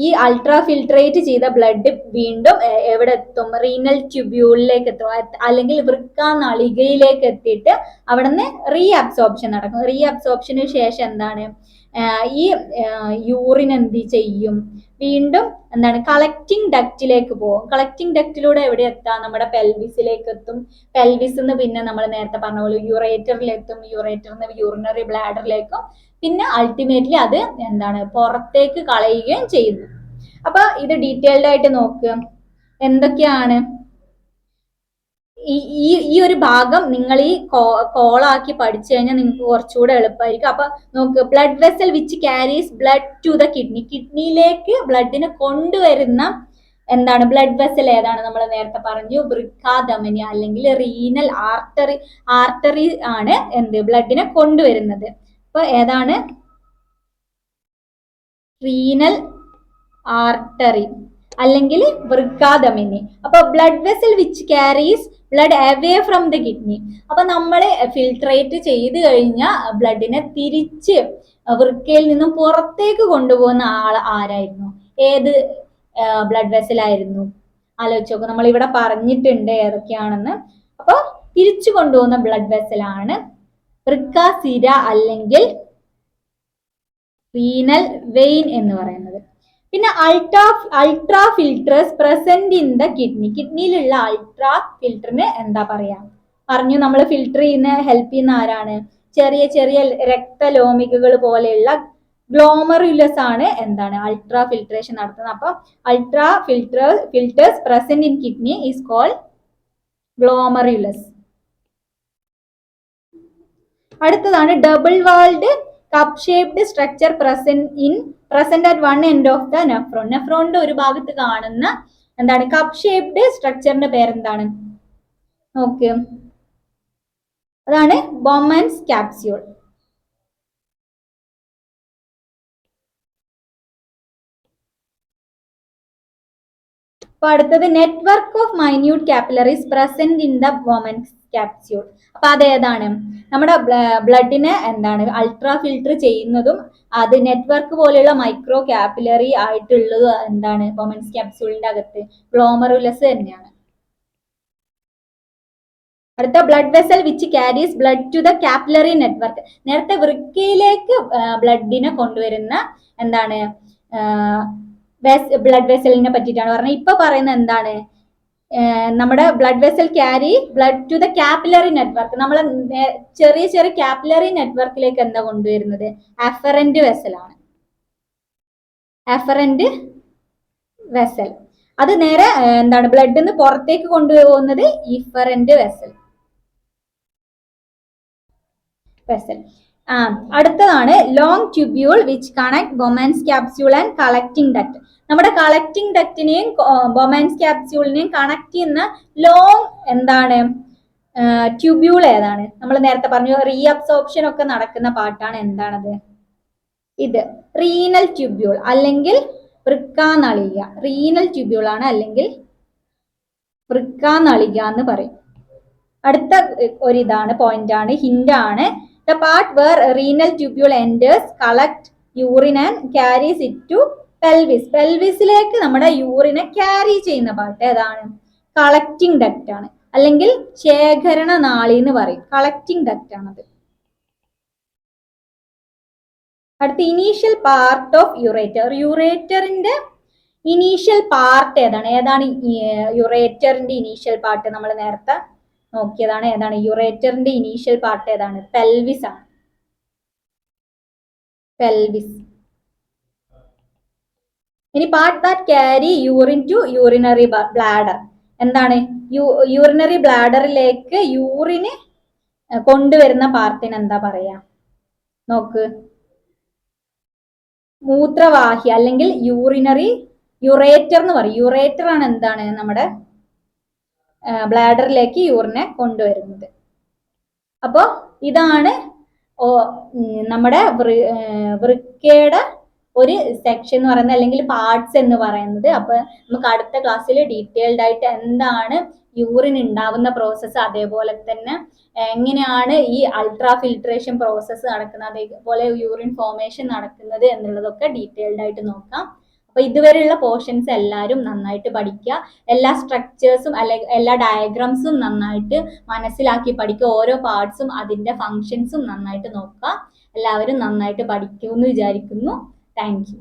ഈ അൾട്രാ ഫിൽട്രേറ്റ് ചെയ്ത ബ്ലഡ് വീണ്ടും എവിടെ എത്തും? റീനൽ ട്യൂബ്യൂളിലേക്ക് എത്തും, അല്ലെങ്കിൽ വൃക്ക നളികയിലേക്ക് എത്തിയിട്ട് അവിടെ നിന്ന് റീ അബ്സോർപ്ഷൻ നടക്കും. റീ അബ്സോർപ്ഷന് ശേഷം എന്താണ് ഈ യൂറിൻ എന്ത് ചെയ്യും? വീണ്ടും എന്താണ് കളക്റ്റിംഗ് ഡക്റ്റിലേക്ക് പോകും. കളക്റ്റിംഗ് ഡക്റ്റിലൂടെ എവിടെ എത്താം? നമ്മുടെ പെൽവിസിലേക്ക് എത്തും. പെൽവിസ് നിന്ന് പിന്നെ നമ്മൾ നേരത്തെ പറഞ്ഞ പോലെ യൂറേറ്ററിലെത്തും. യൂറേറ്ററിൽ നിന്ന് യൂറിനറി ബ്ലാഡറിലേക്കും പിന്നെ അൾട്ടിമേറ്റ്ലി അത് എന്താണ് പുറത്തേക്ക് കളയുകയും ചെയ്യുന്നു. അപ്പൊ ഇത് ഡീറ്റെയിൽഡ് ആയിട്ട് നോക്കുക. എന്തൊക്കെയാണ് ഈ ഒരു ഭാഗം നിങ്ങൾ ഈ കോളാക്കി പഠിച്ചു കഴിഞ്ഞാൽ നിങ്ങൾക്ക് കുറച്ചുകൂടെ എളുപ്പമായിരിക്കും. അപ്പൊ നോക്ക്, blood vessel which carries blood to the kidney. കിഡ്നിയിലേക്ക് ബ്ലഡിനെ കൊണ്ടുവരുന്ന എന്താണ് ബ്ലഡ് വെസൽ ഏതാണ്? നമ്മൾ നേരത്തെ പറഞ്ഞു വൃക്കാധമനി അല്ലെങ്കിൽ റീനൽ ആർട്ടറി ആണ് എന്ത് ബ്ലഡിനെ കൊണ്ടുവരുന്നത്. അപ്പൊ ഏതാണ്? റീനൽ ആർട്ടറി അല്ലെങ്കിൽ വൃക്കാധമനി. അപ്പൊ blood vessel which carries blood away from the kidney. അപ്പൊ നമ്മൾ ഫിൽട്രേറ്റ് ചെയ്ത് കഴിഞ്ഞാൽ ബ്ലഡിനെ തിരിച്ച് വൃക്കയിൽ നിന്നും പുറത്തേക്ക് കൊണ്ടുപോകുന്ന ആൾ ആരായിരുന്നു? ഏത് ബ്ലഡ് വെസൽ ആയിരുന്നു? ആലോചിച്ച് നോക്കുക. നമ്മൾ ഇവിടെ പറഞ്ഞിട്ടുണ്ട് ഏതൊക്കെയാണെന്ന്. അപ്പൊ തിരിച്ചു കൊണ്ടുപോകുന്ന ബ്ലഡ് വെസലാണ് വൃക്കാസിര അല്ലെങ്കിൽ റീനൽ വെയിൻ എന്ന് പറയുന്നത്. പിന്നെ ultra filters present in the kidney. കിഡ്നിയിലുള്ള അൾട്രാ ഫിൽറ്ററിന് എന്താ പറയാ? പറഞ്ഞു നമ്മൾ ഫിൽട്ടർ ചെയ്യുന്ന ഹെൽപ്പ് ചെയ്യുന്ന ആരാണ്? ചെറിയ ചെറിയ രക്തലോമികകൾ പോലെയുള്ള ഗ്ലോമറുലസ് ആണ് എന്താണ് അൾട്രാ ഫിൽട്രേഷൻ നടത്തുന്നത്. അപ്പൊ ultra filters present in kidney is called glomerulus. അടുത്തതാണ് double walled cup shaped structure present at one end of the nephron. നെഫ്രോണിന്റെ ഒരു ഭാഗത്ത് കാണുന്ന എന്താണ് കപ്പ് ഷേപ്ഡ് സ്ട്രക്ചറിന്റെ പേരെന്താണ്? നോക്ക്, അതാണ് ബൊമൻസ് ക്യാപ്സ്യൂൾ. അപ്പൊ അടുത്തത് network of minute capillaries present in the Bowman's capsule. അപ്പൊ അതേതാണ്? നമ്മുടെ ബ്ലഡിനെ എന്താണ് അൾട്രാ ഫിൽട്ടർ ചെയ്യുന്നതും അത് നെറ്റ്വർക്ക് പോലെയുള്ള മൈക്രോ കാപ്പിലറി ആയിട്ടുള്ളത് എന്താണ് ബൊമൻസ് ക്യാപ്സ്യൂളിന്റെ അകത്ത്? ഗ്ലോമറുലസ് തന്നെയാണ്. അടുത്ത blood vessel which carries blood to the capillary network. നേരത്തെ വൃക്കയിലേക്ക് ബ്ലഡിനെ കൊണ്ടുവരുന്ന എന്താണ് ബ്ലഡ് വെസലിനെ പറ്റിയിട്ടാണ് പറഞ്ഞത്. ഇപ്പൊ പറയുന്നത് എന്താണ്, നമ്മുടെ blood vessel carry blood to the capillary network. നമ്മൾ ചെറിയ ചെറിയ കാപ്പിലറി നെറ്റ്വർക്കിലേക്ക് എന്താ കൊണ്ടുവരുന്നത്, അഫറന്റ് വെസലാണ്. അഫറന്റ് വെസൽ അത് നേരെ എന്താണ് ബ്ലഡിൽ നിന്ന് പുറത്തേക്ക് കൊണ്ടുപോകുന്നത് ഇഫറന്റ് വെസൽ. അടുത്തതാണ് long tubule which connect Bowman's capsule and collecting duct. നമ്മുടെ കളക്ടിംഗ് ഡക്റ്റിനെയും ബൊമാൻസ് ക്യാപ്സ്യൂളിനെയും കണക്ട് ചെയ്യുന്ന ലോങ് എന്താണ് ട്യൂബ്യൂൾ ഏതാണ്? നമ്മൾ നേരത്തെ പറഞ്ഞു റീഅബ്സോർപ്ഷൻ ഒക്കെ നടക്കുന്ന പാർട്ടാണ് എന്താണത്, ഇത് റീനൽ ട്യൂബ്യൂൾ അല്ലെങ്കിൽ വൃക്കാനളിക. റീനൽ ട്യൂബ്യൂൾ ആണ് അല്ലെങ്കിൽ വൃക്കാനളിക എന്ന് പറയും. അടുത്ത ഒരിതാണ് പോയിന്റ് ആണ്, ഹിന്റ് ആണ്. The part where renal tubule enters collect urine and carries it to pelvis. പെൽവിസിലേക്ക് നമ്മുടെ യൂറിനെ ക്യാരി ചെയ്യുന്ന പാർട്ട് ഏതാണ്? കളക്ടിംഗ് ഡക്റ്റ് ആണ് അല്ലെങ്കിൽ ശേഖരണ നാളി എന്ന് പറയും. കളക്ടിംഗ് ഡക്റ്റ് ആണത്. അടുത്ത ഇനീഷ്യൽ പാർട്ട് ഓഫ് യുറേറ്റർ. യുറേറ്ററിന്റെ ഇനീഷ്യൽ പാർട്ട് ഏതാണ്? ഏതാണ് യുറേറ്ററിന്റെ ഇനീഷ്യൽ പാർട്ട്? നമ്മൾ നേരത്തെ നോക്കിയതാണ്. ഏതാണ് യുറേറ്ററിന്റെ ഇനീഷ്യൽ പാർട്ട്? ഏതാണ്? പെൽവിസ് ആണ്. പെൽവിസ്. ഇനി part that carry urine to urinary bladder. എന്താണ്? യൂറിനറി ബ്ലാഡറിലേക്ക് യൂറിന് കൊണ്ടുവരുന്ന പാർട്ടിന് എന്താ പറയാ? നോക്ക്, മൂത്രവാഹി അല്ലെങ്കിൽ യുറേറ്റർ എന്ന് പറയും. യുറേറ്റർ ആണ് എന്താണ് നമ്മുടെ ബ്ലാഡറിലേക്ക് യൂറിനെ കൊണ്ടുവരുന്നത്. അപ്പോ ഇതാണ് നമ്മുടെ വൃക്കയുടെ ഒരു സെക്ഷൻ എന്ന് പറയുന്നത് അല്ലെങ്കിൽ പാർട്സ് എന്ന് പറയുന്നത്. അപ്പൊ നമുക്ക് അടുത്ത ക്ലാസ്സിൽ ഡീറ്റെയിൽഡ് ആയിട്ട് എന്താണ് യൂറിൻ ഉണ്ടാവുന്ന പ്രോസസ്സ്, അതേപോലെ തന്നെ എങ്ങനെയാണ് ഈ അൾട്രാ ഫിൽട്രേഷൻ പ്രോസസ്സ് നടക്കുന്നത്, അതേപോലെ യൂറിൻ ഫോർമേഷൻ നടക്കുന്നത് എന്നുള്ളതൊക്കെ ഡീറ്റെയിൽഡ് ആയിട്ട് നോക്കാം. അപ്പൊ ഇതുവരെയുള്ള പോർഷൻസ് എല്ലാവരും നന്നായിട്ട് പഠിക്കുക. എല്ലാ സ്ട്രക്ചേഴ്സും അല്ലെങ്കിൽ എല്ലാ ഡയഗ്രാംസും നന്നായിട്ട് മനസ്സിലാക്കി പഠിക്കുക. ഓരോ പാർട്സും അതിന്റെ ഫങ്ഷൻസും നന്നായിട്ട് നോക്കുക. എല്ലാവരും നന്നായിട്ട് പഠിക്കുമെന്ന് വിചാരിക്കുന്നു. Thank you.